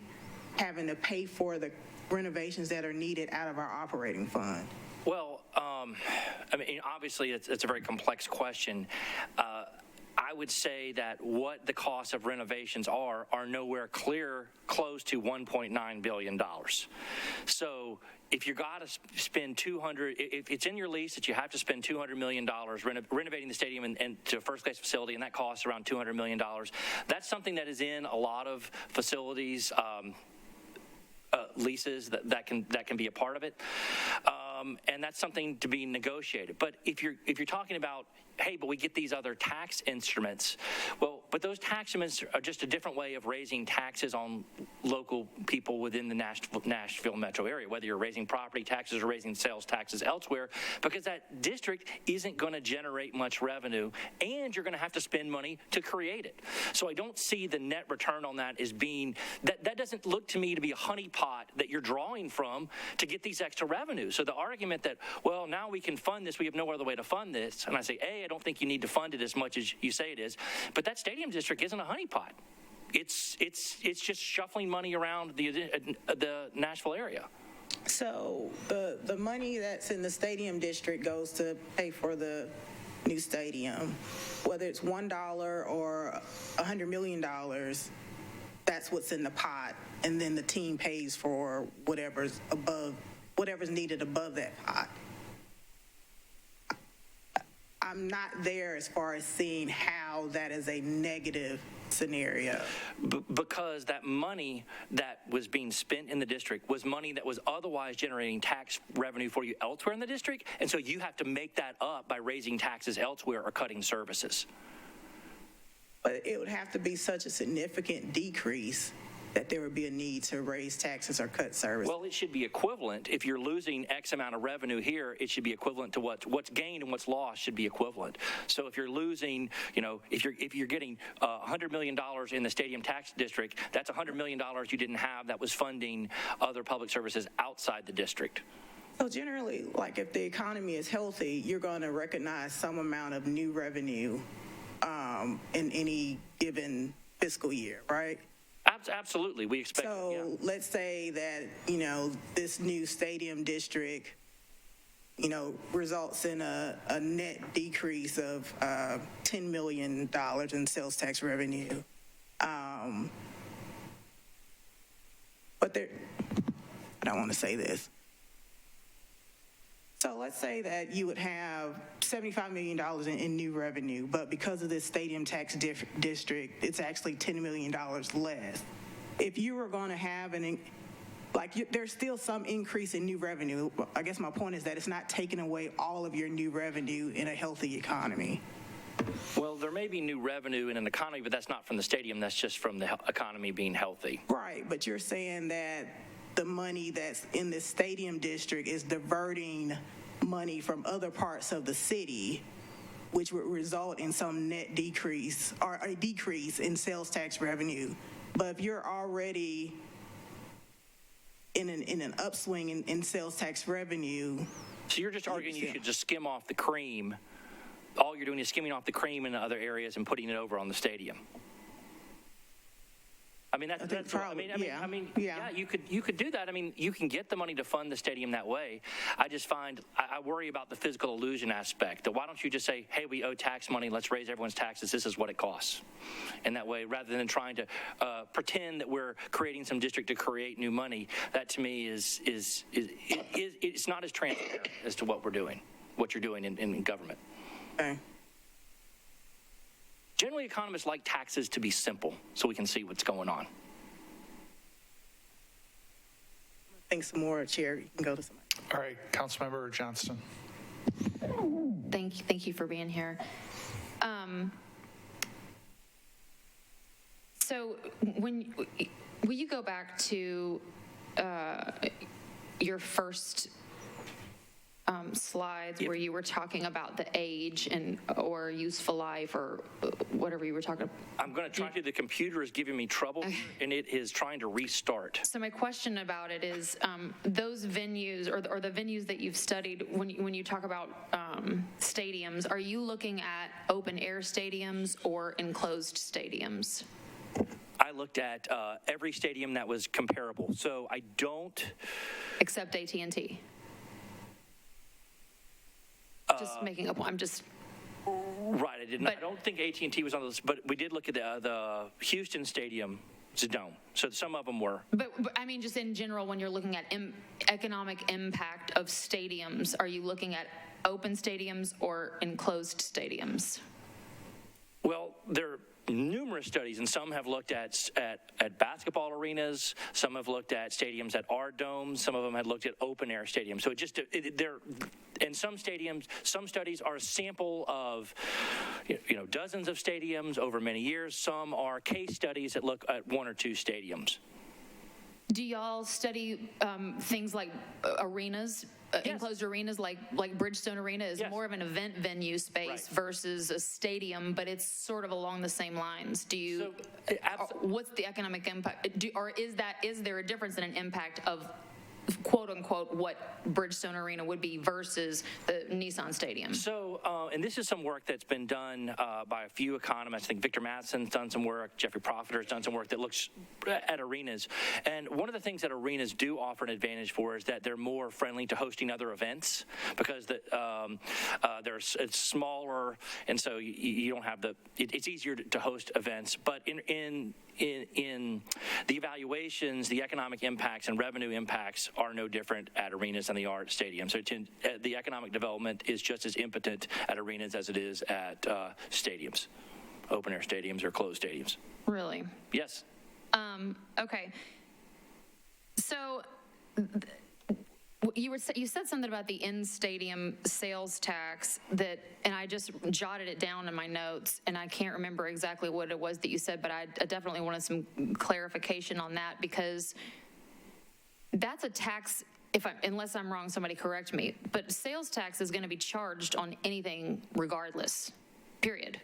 having to pay for the renovations that are needed out of our operating fund? Well, I mean, obviously, it's a very complex question. I would say that what the costs of renovations are nowhere close to $1.9 billion. So if you got to spend if it's in your lease that you have to spend $200 million renovating the stadium and to a first-class facility, and that costs around $200 million, that's something that is in a lot of facilities leases that can be a part of it. And that's something to be negotiated. But if you're talking about, hey, but we get these other tax instruments, well, but those tax instruments are just a different way of raising taxes on local people within the Nashville metro area, whether you're raising property taxes or raising sales taxes elsewhere, because that district isn't going to generate much revenue, and you're going to have to spend money to create it. So I don't see the net return on that as being, that doesn't look to me to be a honeypot that you're drawing from to get these extra revenues. So the argument that, well, now we can fund this, we have no other way to fund this, and I say, A, I don't think you need to fund it as much as you say it is, but that stadium district isn't a honeypot. It's just shuffling money around the Nashville area. So the money that's in the stadium district goes to pay for the new stadium, whether it's $1 or $100 million, that's what's in the pot, and then the team pays for whatever's needed above that pot. I'm not there as far as seeing how that is a negative scenario. Because that money that was being spent in the district was money that was otherwise generating tax revenue for you elsewhere in the district, and so you have to make that up by raising taxes elsewhere or cutting services. But it would have to be such a significant decrease that there would be a need to raise taxes or cut services. Well, it should be equivalent. If you're losing X amount of revenue here, it should be equivalent to what's gained and what's lost should be equivalent. So if you're losing, if you're getting $100 million in the stadium tax district, that's $100 million you didn't have that was funding other public services outside the district. So generally, like if the economy is healthy, you're going to recognize some amount of new revenue in any given fiscal year, right? Absolutely, we expect. So let's say that this new stadium district, results in a net decrease of $10 million in sales tax revenue. But I don't want to say this. So let's say that you would have $75 million in new revenue, but because of this stadium tax district, it's actually $10 million less. If you were going to have there's still some increase in new revenue. I guess my point is that it's not taking away all of your new revenue in a healthy economy. Well, there may be new revenue in an economy, but that's not from the stadium. That's just from the economy being healthy. Right, but you're saying that the money that's in the stadium district is diverting money from other parts of the city, which would result in some net decrease or a decrease in sales tax revenue. But if you're already in an upswing in sales tax revenue. So you're just arguing you should just skim off the cream. All you're doing is skimming off the cream in other areas and putting it over on the stadium. I mean, that's probably, yeah, you could do that. I mean, you can get the money to fund the stadium that way. I just find, I worry about the physical illusion aspect. Why don't you just say, hey, we owe tax money, let's raise everyone's taxes, this is what it costs. And that way, rather than trying to pretend that we're creating some district to create new money, that to me is it's not as transparent as to what we're doing, what you're doing in government. Okay. Generally, economists like taxes to be simple so we can see what's going on. Think some more, Chair. You can go to somebody. All right, Councilmember Johnston. Thank you for being here. So will you go back to your first slides where you were talking about the age or useful life or whatever you were talking about. I'm going to try to. The computer is giving me trouble, and it is trying to restart. So my question about it is, those venues or the venues that you've studied, when you talk about stadiums, are you looking at open air stadiums or enclosed stadiums? I looked at every stadium that was comparable. So I don't. Except AT&T. Just making a point. I'm just. Right, I didn't. I don't think AT&T was on the list, but we did look at the Houston Stadium. It's a dome, so some of them were. But I mean, just in general, when you're looking at economic impact of stadiums, are you looking at open stadiums or enclosed stadiums? Well, there are numerous studies, and some have looked at basketball arenas. Some have looked at stadiums that are domes. Some of them had looked at open air stadiums. So in some stadiums, some studies are a sample of, dozens of stadiums over many years. Some are case studies that look at one or two stadiums. Do y'all study things like arenas? Yes. Enclosed arenas like Bridgestone Arena is Yes. more of an event venue space Right. versus a stadium, but it's sort of along the same lines. Do you? What's the economic impact? Is there a difference in an impact of quote unquote what Bridgestone Arena would be versus the Nissan Stadium? So, and this is some work that's been done by a few economists. I think Victor Madsen's done some work, Jeffrey Profiter's done some work that looks at arenas. And one of the things that arenas do offer an advantage for is that they're more friendly to hosting other events because it's smaller, and so you don't have it's easier to host events. But in the evaluations, the economic impacts and revenue impacts are no different at arenas than they are at stadiums. So the economic development is just as impotent at arenas as it is at stadiums, open air stadiums or closed stadiums. Really? Yes. Okay. So you said something about the in-stadium sales tax and I just jotted it down in my notes, and I can't remember exactly what it was that you said, but I definitely wanted some clarification on that because that's a tax. Unless I'm wrong, somebody correct me. But sales tax is going to be charged on anything regardless. Period.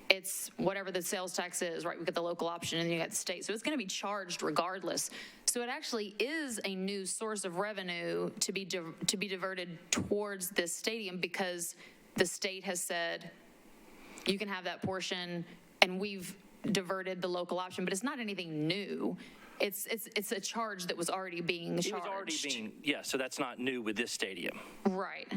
It's whatever the sales tax is, right? We get the local option and then you got the state. So it's going to be charged regardless. So it actually is a new source of revenue to be diverted towards this stadium because the state has said you can have that portion, and we've diverted the local option. But it's not anything new. It's a charge that was already being charged. It was already being, so that's not new with this stadium. Right.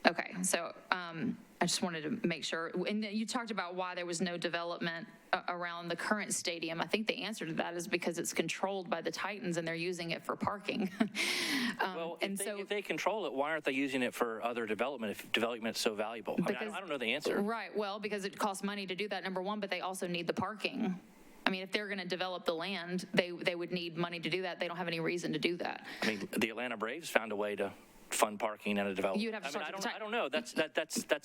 Okay, so I just wanted to make sure. And you talked about why there was no development around the current stadium. I think the answer to that is because it's controlled by the Titans and they're using it for parking. Well, if they control it, why aren't they using it for other development if development is so valuable? I don't know the answer. Right, well, because it costs money to do that, number one, but they also need the parking. I mean, if they're going to develop the land, they would need money to do that. They don't have any reason to do that. I mean, the Atlanta Braves found a way to fund parking and a development. You would have to talk to the I don't know. That's.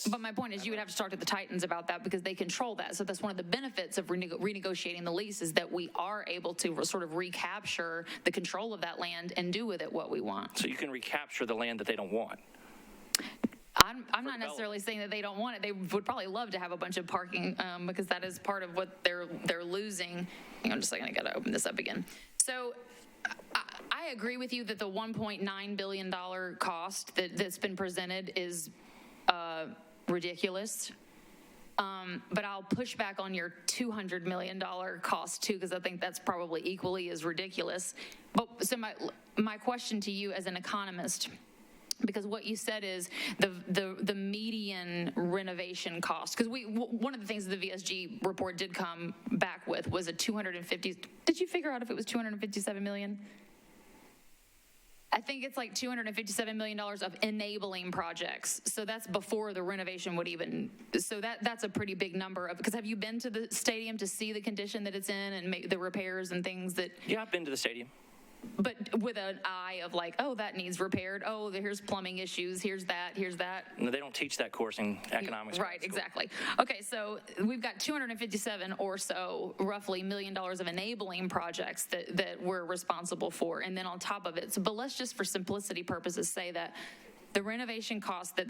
But my point is, you would have to talk to the Titans about that because they control that. So that's one of the benefits of renegotiating the lease is that we are able to sort of recapture the control of that land and do with it what we want. So you can recapture the land that they don't want. I'm not necessarily saying that they don't want it. They would probably love to have a bunch of parking because that is part of what they're losing. Hang on just a second, I got to open this up again. So I agree with you that the $1.9 billion cost that's been presented is ridiculous. But I'll push back on your $200 million cost too, because I think that's probably equally as ridiculous. But so my question to you as an economist, because what you said is the median renovation cost, because one of the things the VSG report did come back with was a 250. Did you figure out if it was 257 million? I think it's like $257 million of enabling projects. So that's before the renovation would even, so that's a pretty big number because have you been to the stadium to see the condition that it's in and make the repairs and things that? Yeah, I've been to the stadium. But with an eye of like, oh, that needs repaired. Oh, here's plumbing issues. Here's that. No, they don't teach that course in economics. Right, exactly. Okay, so we've got 257 or so, roughly, $1 million of enabling projects that we're responsible for. And then on top of it, but let's just for simplicity purposes say that the renovation cost that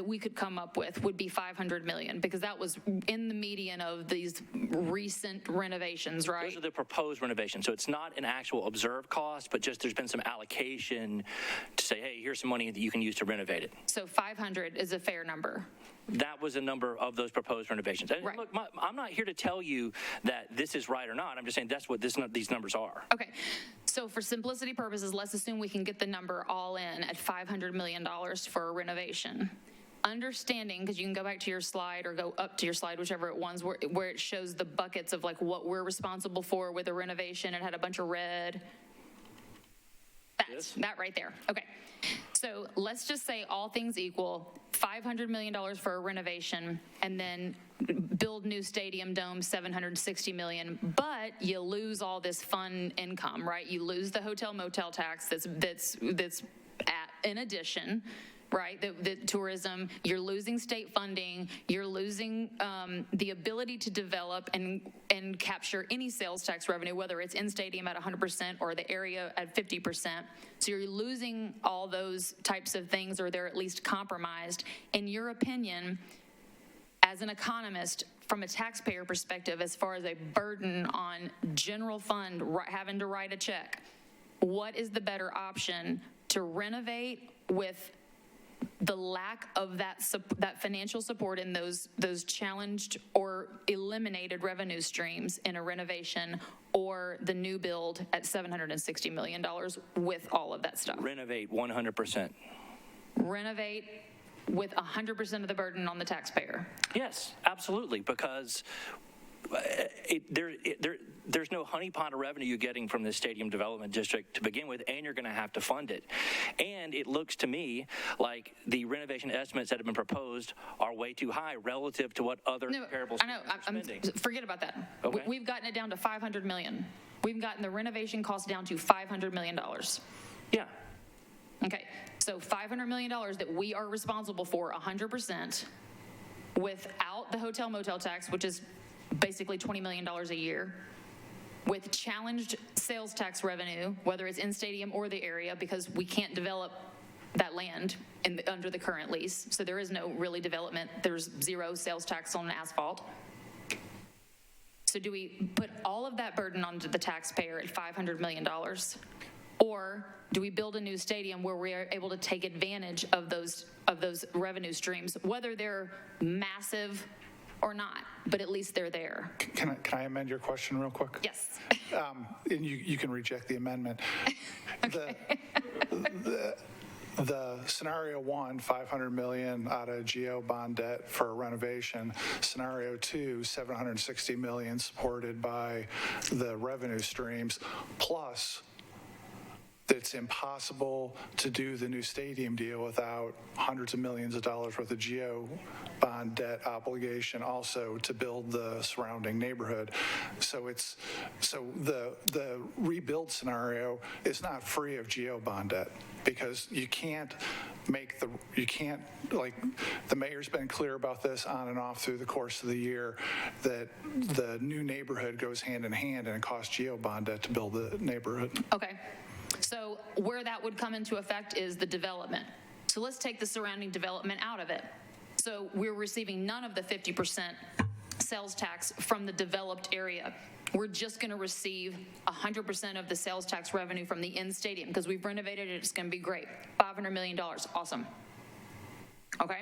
we could come up with would be $500 million, because that was in the median of these recent renovations, right? Those are the proposed renovations. So it's not an actual observed cost, but just there's been some allocation to say, hey, here's some money that you can use to renovate it. So 500 is a fair number. That was a number of those proposed renovations. And Right. look, I'm not here to tell you that this is right or not. I'm just saying that's what these numbers are. Okay, so for simplicity purposes, let's assume we can get the number all in at $500 million for a renovation. Understanding, because you can go back to your slide or go up to your slide, whichever one's where it shows the buckets of like what we're responsible for with a renovation. It had a bunch of red. That right there. Okay. So let's just say all things equal, $500 million for a renovation, and then build new stadium dome, $760 million. But you lose all this fun income, right? You lose the hotel motel tax that's in addition. Right, the tourism, you're losing state funding, you're losing the ability to develop and capture any sales tax revenue, whether it's in stadium at 100% or the area at 50%. So you're losing all those types of things, or they're at least compromised. In your opinion, as an economist, from a taxpayer perspective, as far as a burden on general fund having to write a check, what is the better option to renovate with the lack of that financial support in those challenged or eliminated revenue streams in a renovation, or the new build at $760 million with all of that stuff? Renovate 100%. Renovate with 100% of the burden on the taxpayer. Yes, absolutely, because there's no honeypot of revenue you're getting from the stadium development district to begin with, and you're going to have to fund it. And it looks to me like the renovation estimates that have been proposed are way too high relative to what other comparable I know. are spending. Forget about that. Okay. We've gotten it down to $500 million. We've gotten the renovation cost down to $500 million. Yeah. Okay, so $500 million that we are responsible for 100% without the hotel motel tax, which is basically $20 million a year, with challenged sales tax revenue, whether it's in stadium or the area, because we can't develop that land under the current lease. So there is no really development. There's zero sales tax on asphalt. So do we put all of that burden onto the taxpayer at $500 million? Or do we build a new stadium where we are able to take advantage of those revenue streams, whether they're massive or not, but at least they're there? Can I amend your question real quick? Yes. And you can reject the amendment. The scenario one, $500 million out of GO bond debt for a renovation. Scenario two, $760 million supported by the revenue streams, plus it's impossible to do the new stadium deal without hundreds of millions of dollars worth of GO bond debt obligation also to build the surrounding neighborhood. So the rebuild scenario is not free of GO bond debt, because you can't like, the mayor's been clear about this on and off through the course of the year, that the new neighborhood goes hand in hand, and it costs GO bond debt to build the neighborhood. Okay. So where that would come into effect is the development. So let's take the surrounding development out of it. So we're receiving none of the 50% sales tax from the developed area. We're just going to receive 100% of the sales tax revenue from the in-stadium, because we've renovated it. It's going to be great. $500 million. Awesome. Okay?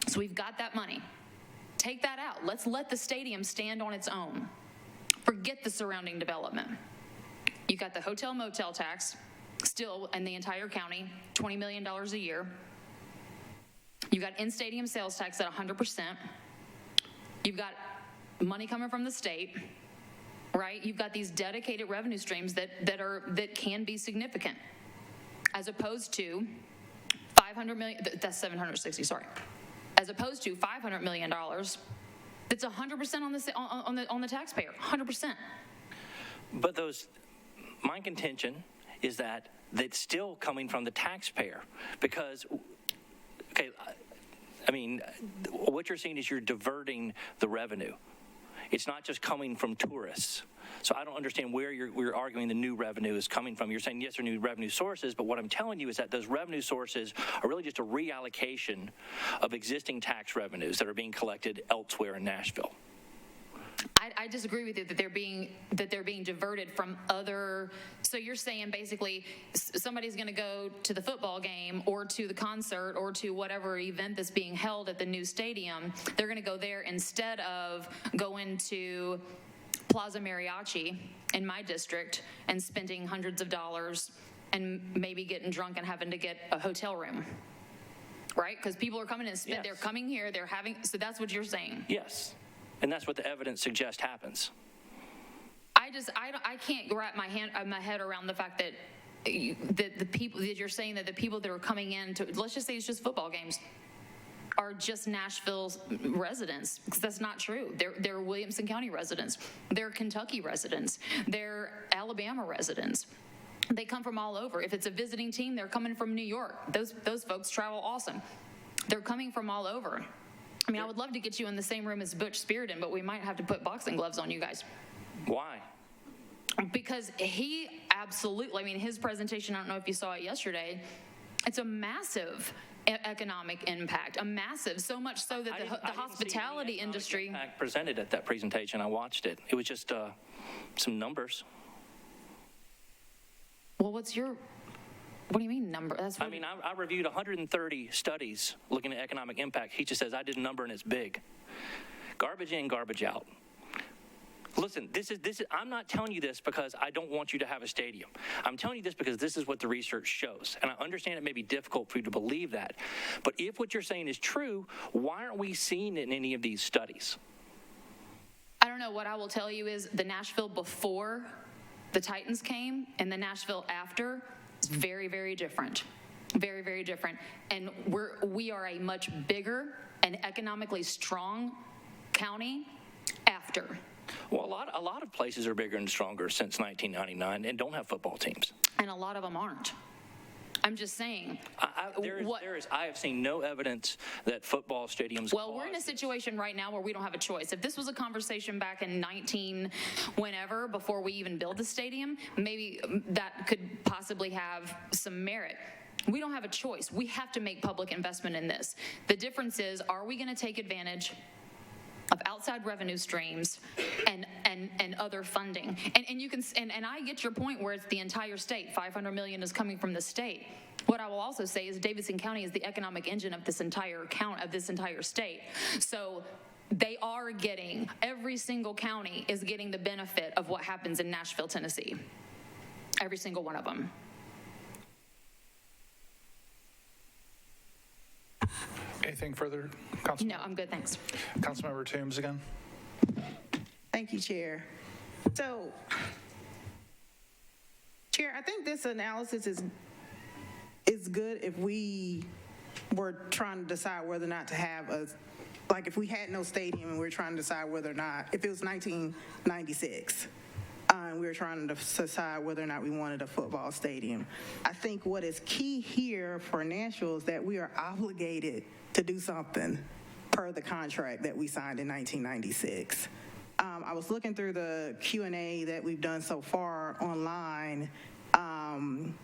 So we've got that money. Take that out. Let's let the stadium stand on its own. Forget the surrounding development. You got the hotel motel tax still in the entire county, $20 million a year. You got in-stadium sales tax at 100%. You've got money coming from the state, right? You've got these dedicated revenue streams that can be significant, as opposed to $500 million. That's 760. Sorry, as opposed to $500 million. That's 100% on the taxpayer. 100%. But my contention is that it's still coming from the taxpayer, because, okay, I mean, what you're saying is you're diverting the revenue. It's not just coming from tourists. So I don't understand where you're arguing the new revenue is coming from. You're saying, yes, they're new revenue sources, but what I'm telling you is that those revenue sources are really just a reallocation of existing tax revenues that are being collected elsewhere in Nashville. I disagree with you that they're being diverted from other. So you're saying basically somebody's going to go to the football game or to the concert or to whatever event that's being held at the new stadium. They're going to go there instead of going to Plaza Mariachi in my district and spending hundreds of dollars and maybe getting drunk and having to get a hotel room. Right? Because people are coming and Yes. they're coming here, they're having, so that's what you're saying. Yes. And that's what the evidence suggests happens. I can't wrap my head around the fact that the people that you're saying that the people that are coming in to, let's just say it's just football games, are just Nashville's residents, because that's not true. They're Williamson County residents. They're Kentucky residents. They're Alabama residents. They come from all over. If it's a visiting team, they're coming from New York. Those folks travel awesome. They're coming from all over. I mean, I would love to get you in the same room as Butch Spearden, but we might have to put boxing gloves on you guys. Why? Because he absolutely, I mean, his presentation, I don't know if you saw it yesterday, it's a massive economic impact, a massive, so much so that the hospitality industry. Impact presented at that presentation. I watched it. It was just some numbers. Well, what do you mean number? That's what I mean, I reviewed 130 studies looking at economic impact. He just says, I did a number and it's big. Garbage in, garbage out. Listen, this is. I'm not telling you this because I don't want you to have a stadium. I'm telling you this because this is what the research shows. And I understand it may be difficult for you to believe that. But if what you're saying is true, why aren't we seeing it in any of these studies? I don't know. What I will tell you is the Nashville before the Titans came and the Nashville after is very, very different. Very, very different. And we are a much bigger and economically strong county after. Well, a lot of places are bigger and stronger since 1999 and don't have football teams. And a lot of them aren't. I'm just saying. I have seen no evidence that football stadiums. Well, we're in a situation right now where we don't have a choice. If this was a conversation back in whenever, before we even build the stadium, maybe that could possibly have some merit. We don't have a choice. We have to make public investment in this. The difference is, are we going to take advantage of outside revenue streams and other funding? And you can, and I get your point where it's the entire state. $500 million is coming from the state. What I will also say is Davidson County is the economic engine of this entire state. So they are getting, every single county is getting the benefit of what happens in Nashville, Tennessee. Every single one of them. Anything further, Councilmember? No, I'm good, thanks. Councilmember Toombs again? Thank you, Chair. So, Chair, I think this analysis is good if we were trying to decide whether or not to have if we had no stadium and we were trying to decide whether or not, if it was 1996, and we were trying to decide whether or not we wanted a football stadium. I think what is key here for Nashville is that we are obligated to do something per the contract that we signed in 1996. I was looking through the Q&A that we've done so far online, and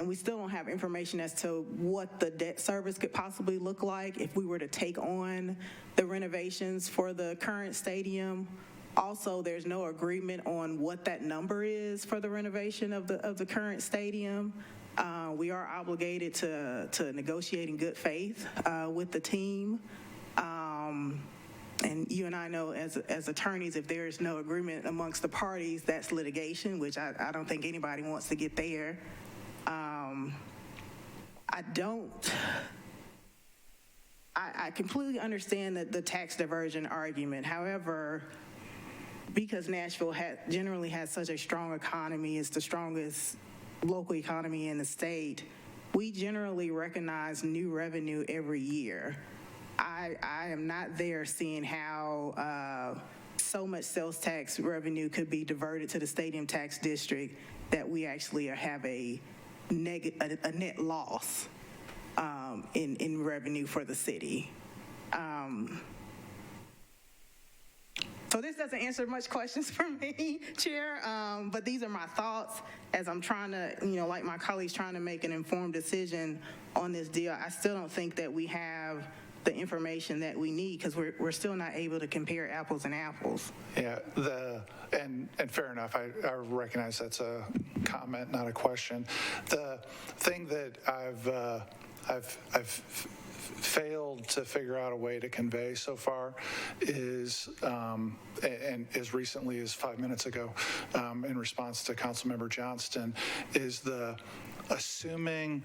we still don't have information as to what the debt service could possibly look like if we were to take on the renovations for the current stadium. Also, there's no agreement on what that number is for the renovation of the current stadium. We are obligated to negotiate in good faith with the team. And you and I know as attorneys, if there is no agreement amongst the parties, that's litigation, which I don't think anybody wants to get there. I completely understand the tax diversion argument. However, because Nashville generally has such a strong economy, it's the strongest local economy in the state, we generally recognize new revenue every year. I am not there seeing how so much sales tax revenue could be diverted to the stadium tax district that we actually have a net loss in revenue for the city. So this doesn't answer much questions for me, Chair, but these are my thoughts as I'm trying to, like my colleagues, trying to make an informed decision on this deal. I still don't think that we have the information that we need because we're still not able to compare apples and apples. Yeah, and fair enough. I recognize that's a comment, not a question. The thing that I've failed to figure out a way to convey so far is, and as recently as 5 minutes ago, in response to Councilmember Johnston, is assuming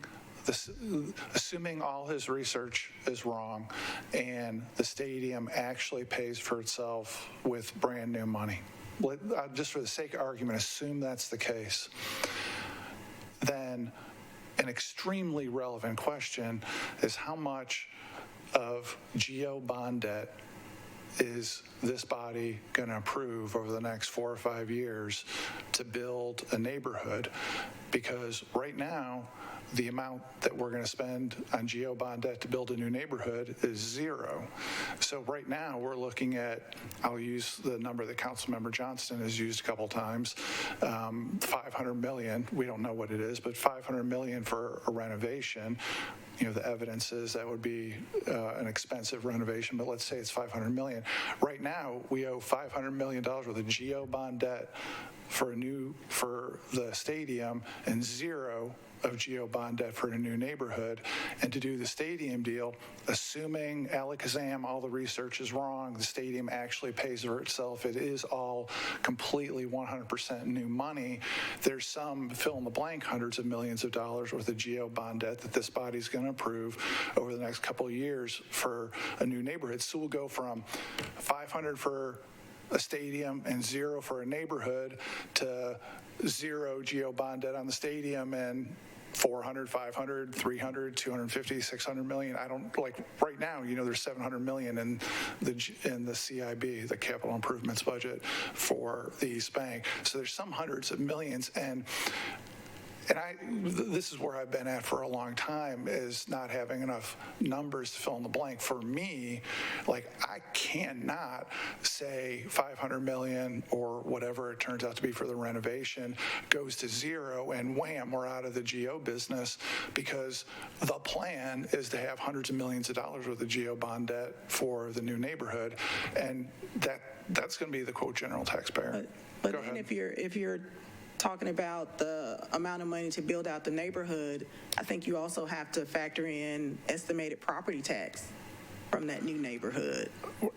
all his research is wrong and the stadium actually pays for itself with brand new money. Just for the sake of argument, assume that's the case. Then an extremely relevant question is how much of GO bond debt is this body going to approve over the next 4 or 5 years to build a neighborhood? Because right now, the amount that we're going to spend on GO bond debt to build a new neighborhood is zero. So right now, we're looking at, I'll use the number that Councilmember Johnston has used a couple times, $500 million. We don't know what it is, but $500 million for a renovation. The evidence is that would be an expensive renovation, but let's say it's $500 million. Right now, we owe $500 million worth of GO bond debt for the stadium and zero of GO bond debt for a new neighborhood. And to do the stadium deal, assuming Alakazam, all the research is wrong, the stadium actually pays for itself, it is all completely 100% new money, there's some fill in the blank hundreds of millions of dollars worth of GO bond debt that this body's going to approve over the next couple of years for a new neighborhood. So we'll go from 500 for a stadium and zero for a neighborhood to zero GO bond debt on the stadium and 400, 500, 300, 250, 600 million. I don't right now, there's 700 million in the CIB, the capital improvements budget for the East Bank. So there's some hundreds of millions. And this is where I've been at for a long time, is not having enough numbers to fill in the blank. For me, I cannot say 500 million or whatever it turns out to be for the renovation goes to zero and wham, we're out of the GO business, because the plan is to have hundreds of millions of dollars worth of GO bond debt for the new neighborhood, and that's going to be the quote general taxpayer. But then if you're talking about the amount of money to build out the neighborhood, I think you also have to factor in estimated property tax from that new neighborhood.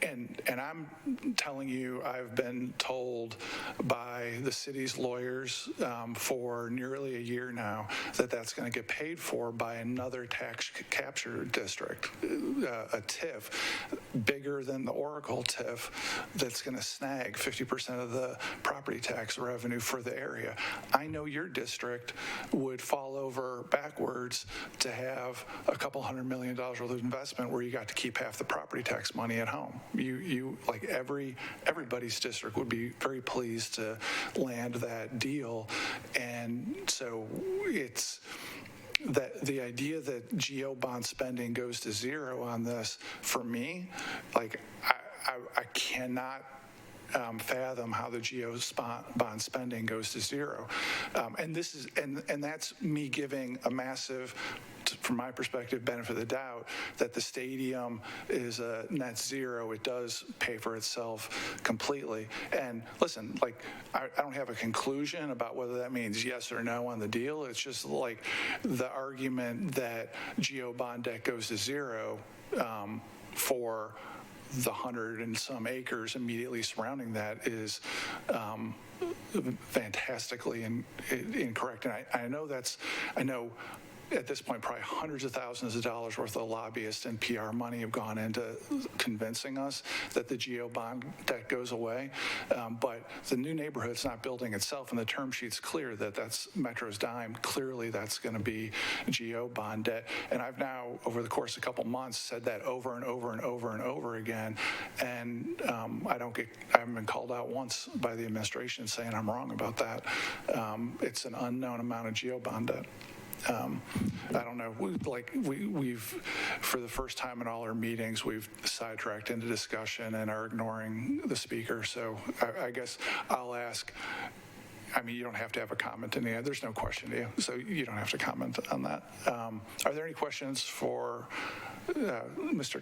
And I'm telling you, I've been told by the city's lawyers for nearly a year now that that's going to get paid for by another tax capture district, a TIF, bigger than the Oracle TIF, that's going to snag 50% of the property tax revenue for the area. I know your district would fall over backwards to have a couple $100 million worth of investment where you got to keep half the property tax money at home. You like everybody's district would be very pleased to land that deal. And so it's that the idea that GO bond spending goes to zero on this, for me, I cannot fathom how the GO bond spending goes to zero. And this is and that's me giving a massive, from my perspective, benefit of the doubt that the stadium is a net zero. It does pay for itself completely. And listen, I don't have a conclusion about whether that means yes or no on the deal. It's just the argument that GO bond debt goes to zero for the 100 and some acres immediately surrounding that is fantastically incorrect. And I know at this point, probably hundreds of thousands of dollars worth of lobbyists and PR money have gone into convincing us that the GO bond debt goes away. But the new neighborhood's not building itself, and the term sheet's clear that that's Metro's dime. Clearly, that's going to be GO bond debt. And I've now, over the course of a couple months, said that over and over and over and over again. And I haven't been called out once by the administration saying I'm wrong about that. It's an unknown amount of GO bond debt. I don't know, we've, for the first time in all our meetings, we've sidetracked into discussion and are ignoring the speaker. So I guess I'll ask, I mean, you don't have to have a comment in the end. There's no question to you, so you don't have to comment on that. Are there any questions for Mr.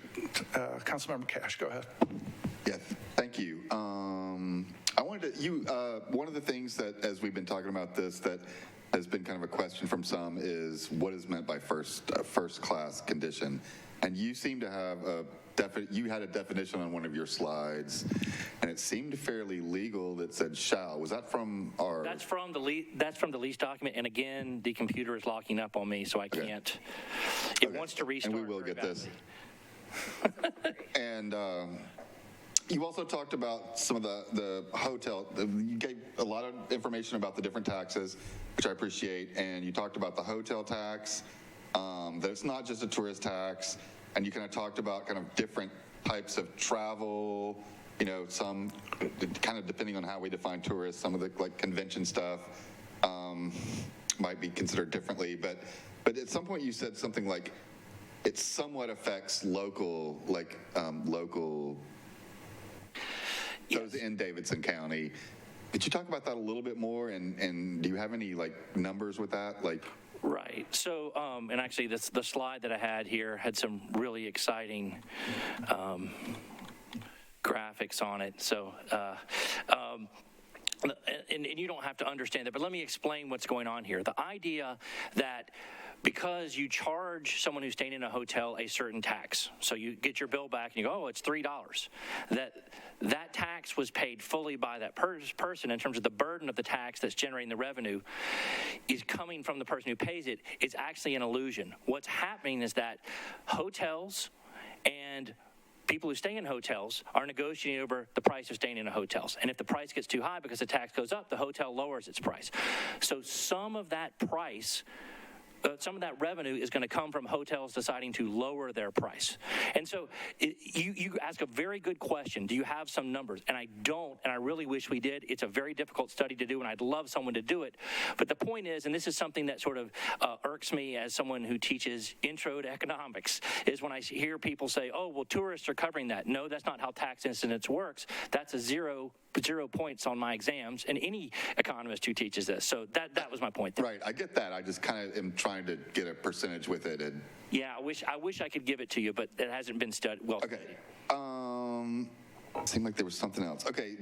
Councilmember Cash? Go ahead. Yeah, thank you. I wanted to, one of the things that, as we've been talking about this, that has been kind of a question from some is what is meant by first class condition. And you seem to have you had a definition on one of your slides, and it seemed fairly legal that said shall. Was that from our? That's from the lease document. And again, the computer is locking up on me, so I can't. It wants to restart. And we will get this. And you also talked about some of the hotel. You gave a lot of information about the different taxes, which I appreciate. And you talked about the hotel tax, that it's not just a tourist tax. And you kind of talked about kind of different types of travel, you know, some kind of depending on how we define tourists, some of the like convention stuff might be considered differently. But at some point you said something like it somewhat affects local, those in Davidson County. Could you talk about that a little bit more? And do you have any like numbers with that? Like. Right. So, and actually, the slide that I had here had some really exciting graphics on it. So, and you don't have to understand that, but let me explain what's going on here. The idea that because you charge someone who's staying in a hotel a certain tax, so you get your bill back and you go, oh, it's $3, that tax was paid fully by that person in terms of the burden of the tax that's generating the revenue is coming from the person who pays it. It's actually an illusion. What's happening is that hotels and people who stay in hotels are negotiating over the price of staying in hotels. And if the price gets too high because the tax goes up, the hotel lowers its price. So some of that price, some of that revenue is going to come from hotels deciding to lower their price. And so you ask a very good question. Do you have some numbers? And I don't, and I really wish we did. It's a very difficult study to do, and I'd love someone to do it. But the point is, and this is something that sort of irks me as someone who teaches intro to economics, is when I hear people say, oh, well, tourists are covering that. No, that's not how tax incidence works. That's a zero points on my exams, and any economist who teaches this. So that was my point there. Right, I get that. I just kind of am trying to get a percentage with it. And yeah, I wish I could give it to you, but it hasn't been studied. Okay. Seemed like there was something else. Okay,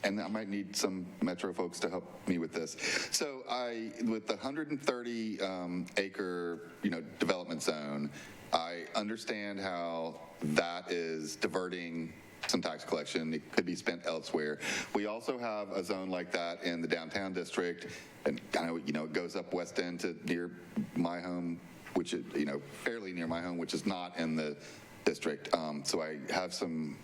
and I might need some Metro folks to help me with this. So with the 130 acre, development zone, I understand how that is diverting some tax collection. It could be spent elsewhere. We also have a zone like that in the downtown district, and I know, it goes up West End to near my home, which is, fairly near my home, which is not in the district. So I have some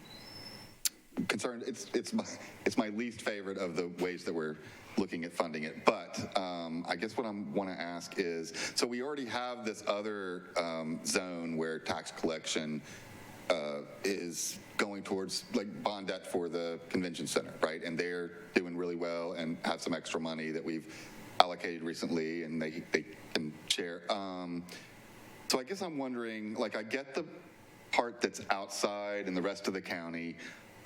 concern. It's my least favorite of the ways that we're looking at funding it. But I guess what I want to ask is, so we already have this other zone where tax collection is going towards like bond debt for the convention center, right? And they're doing really well and have some extra money that we've allocated recently, and they can share. So I guess I'm wondering, like, I get the part that's outside and the rest of the county,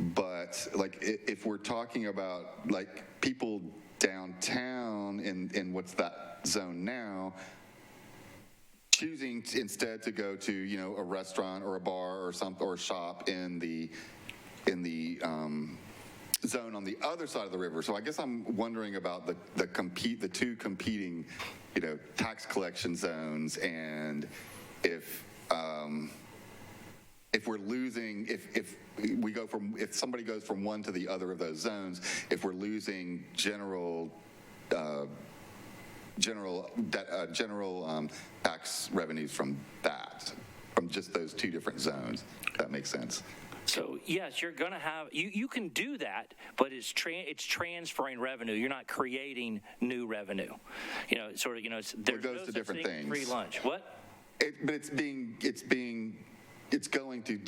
but like if we're talking about like people downtown in what's that zone now, choosing instead to go to a restaurant or a bar or shop in the zone on the other side of the river. So I guess I'm wondering about the two competing tax collection zones, and if we're losing, if somebody goes from one to the other of those zones, if we're losing general tax revenues from just those two different zones. If that makes sense. So yes, you're going to have, you can do that, but it's transferring revenue. You're not creating new revenue. It goes to different things. Free lunch. What? But it's going to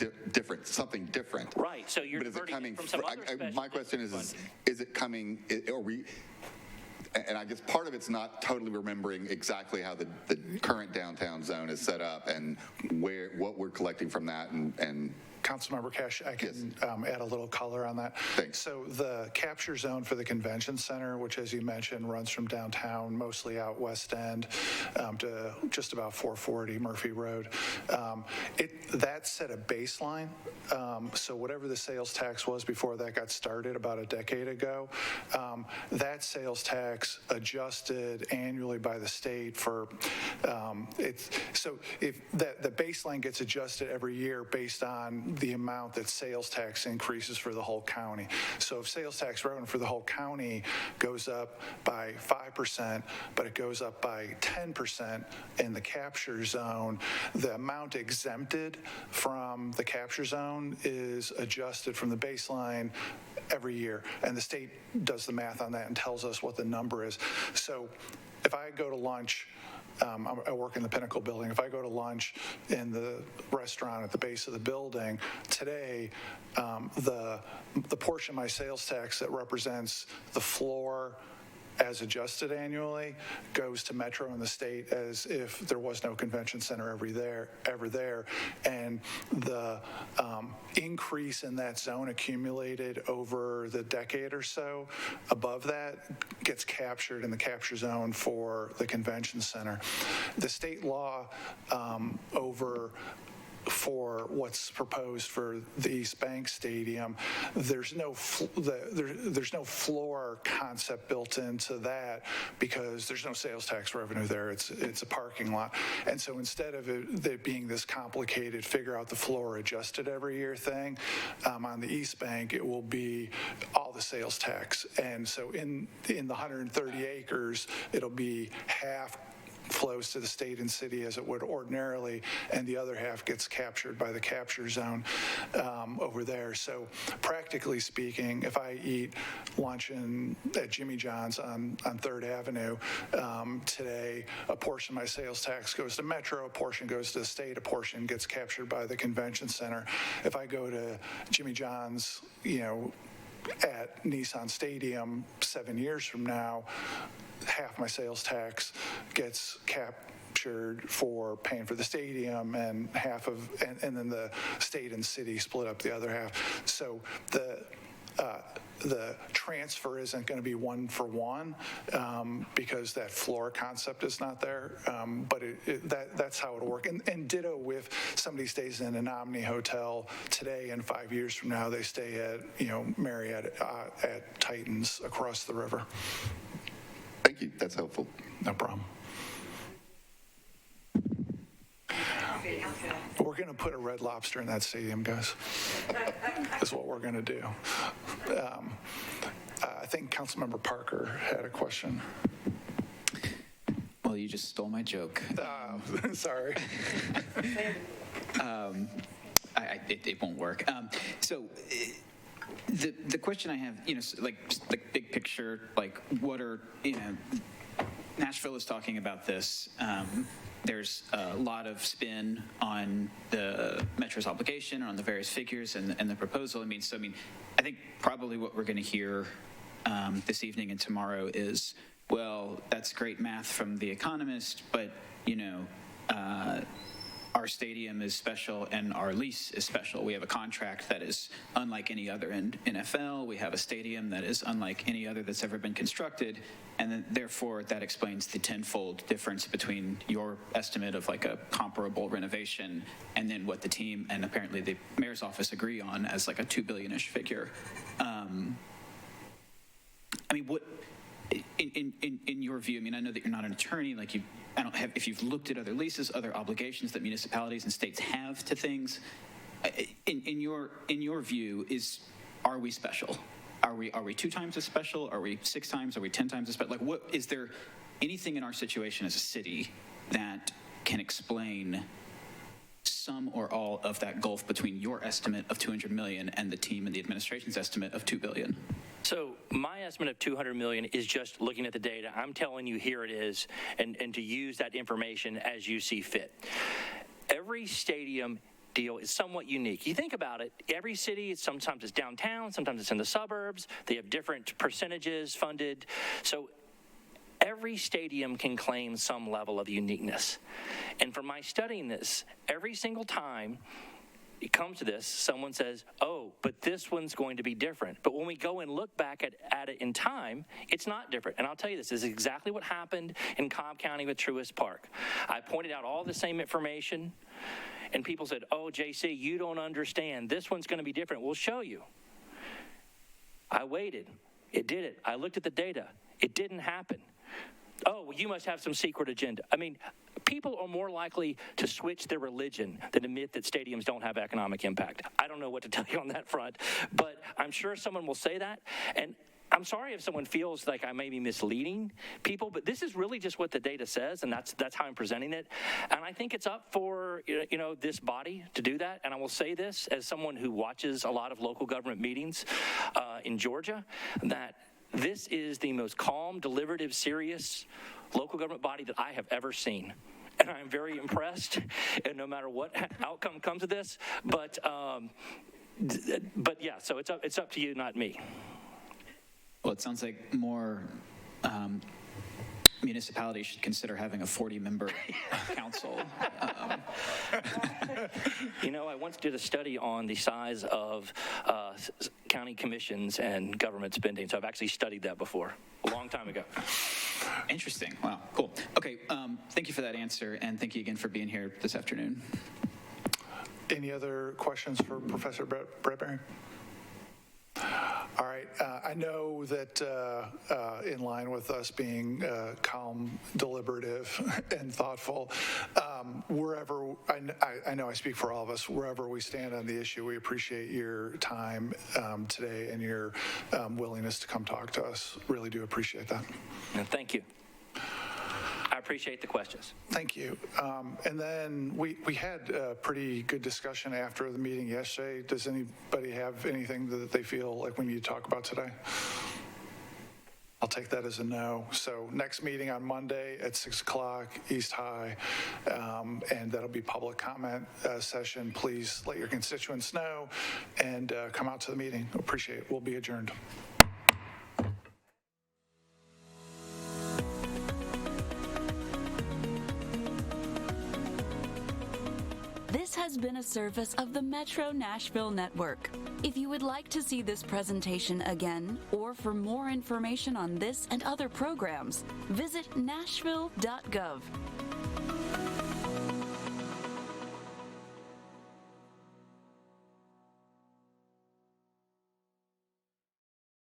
something different. Right. So you're but is it coming from some other my question is it coming? and I guess part of it's not totally remembering exactly how the current downtown zone is set up and what we're collecting from that and Councilmember Cash, I can add a little color on that. Thanks. So the capture zone for the convention center, which as you mentioned runs from downtown, mostly out West End to just about 440 Murphy Road, that set a baseline. So whatever the sales tax was before that got started about a decade ago, that sales tax adjusted annually by the state for so if the baseline gets adjusted every year based on the amount that sales tax increases for the whole county. So if sales tax revenue for the whole county goes up by 5%, but it goes up by 10% in the capture zone, the amount exempted from the capture zone is adjusted from the baseline every year. And the state does the math on that and tells us what the number is. So if I go to lunch, I work in the Pinnacle building. If I go to lunch in the restaurant at the base of the building, today, the portion of my sales tax that represents the floor as adjusted annually goes to Metro and the state as if there was no convention center ever there. And the increase in that zone accumulated over the decade or so above that gets captured in the capture zone for the convention center. The state law for what's proposed for the East Bank Stadium, there's no floor concept built into that because there's no sales tax revenue there. It's a parking lot, and so instead of it being this complicated figure out the floor adjusted every year thing, on the East Bank it will be all the sales tax, and so in the 130 acres it'll be half flows to the state and city as it would ordinarily, and the other half gets captured by the capture zone over there. So practically speaking, if I eat lunch at Jimmy John's on 3rd Avenue today, a portion of my sales tax goes to Metro, a portion goes to the state, a portion gets captured by the convention center. If I go to Jimmy John's, at Nissan Stadium 7 years from now, half my sales tax gets captured for paying for the stadium and and then the state and city split up the other half. So the transfer isn't going to be one for one because that floor concept is not there, but that's how it'll work. And ditto if somebody stays in an Omni hotel today and 5 years from now they stay at Marriott at Titans across the river. Thank you. That's helpful. No problem. We're going to put a Red Lobster in that stadium, guys. That's what we're going to do. I think Councilmember Parker had a question. Well, you just stole my joke. Sorry. It won't work. The question I have, like big picture, like what are, Nashville is talking about this. There's a lot of spin on the Metro's obligation, on the various figures and the proposal. I think probably what we're going to hear this evening and tomorrow is, well, that's great math from The Economist, but, our stadium is special and our lease is special. We have a contract that is unlike any other in NFL. We have a stadium that is unlike any other that's ever been constructed. And then therefore that explains the tenfold difference between your estimate of like a comparable renovation and then what the team and apparently the mayor's office agree on as like a $2 billion-ish figure. What, in your view, I know that you're not an attorney, if you've looked at other leases, other obligations that municipalities and states have to things, in your view, are we special? Are we 2 times as special? Are we 6 times? Are we 10 times as special? Is there anything in our situation as a city that can explain some or all of that gulf between your estimate of $200 million and the team and the administration's estimate of $2 billion? So my estimate of $200 million is just looking at the data. I'm telling you here it is, and to use that information as you see fit. Every stadium deal is somewhat unique. You think about it, every city, sometimes it's downtown, sometimes it's in the suburbs. They have different percentages funded. So every stadium can claim some level of uniqueness. And from my studying this, every single time it comes to this, someone says, oh, but this one's going to be different. But when we go and look back at it in time, it's not different. And I'll tell you this is exactly what happened in Cobb County with Truist Park. I pointed out all the same information, and people said, oh, JC, you don't understand. This one's going to be different. We'll show you. I waited. It did it. I looked at the data. It didn't happen. Oh, well, you must have some secret agenda. I mean, people are more likely to switch their religion than admit that stadiums don't have economic impact. I don't know what to tell you on that front, but I'm sure someone will say that. And I'm sorry if someone feels like I may be misleading people, but this is really just what the data says, and that's how I'm presenting it. And I think it's up for this body to do that. And I will say this as someone who watches a lot of local government meetings in Georgia, that this is the most calm, deliberative, serious local government body that I have ever seen. And I'm very impressed, and no matter what outcome comes of this, but yeah, so it's up to you, not me. Well, it sounds like more municipalities should consider having a 40-member council. I once did a study on the size of county commissions and government spending, so I've actually studied that before, a long time ago. Interesting. Wow, cool. Okay, thank you for that answer, and thank you again for being here this afternoon. Any other questions for Professor Bradbury? All right. I know that in line with us being calm, deliberative, and thoughtful, wherever, I know I speak for all of us, wherever we stand on the issue, we appreciate your time today and your willingness to come talk to us. Really do appreciate that. And thank you. I appreciate the questions. Thank you. And then we had a pretty good discussion after the meeting yesterday. Does anybody have anything that they feel like we need to talk about today? I'll take that as a no. So next meeting on Monday at 6 o'clock, East High, and that'll be public comment session. Please let your constituents know and come out to the meeting. Appreciate it. We'll be adjourned. This has been a service of the Metro Nashville Network. If you would like to see this presentation again, or for more information on this and other programs, visit nashville.gov.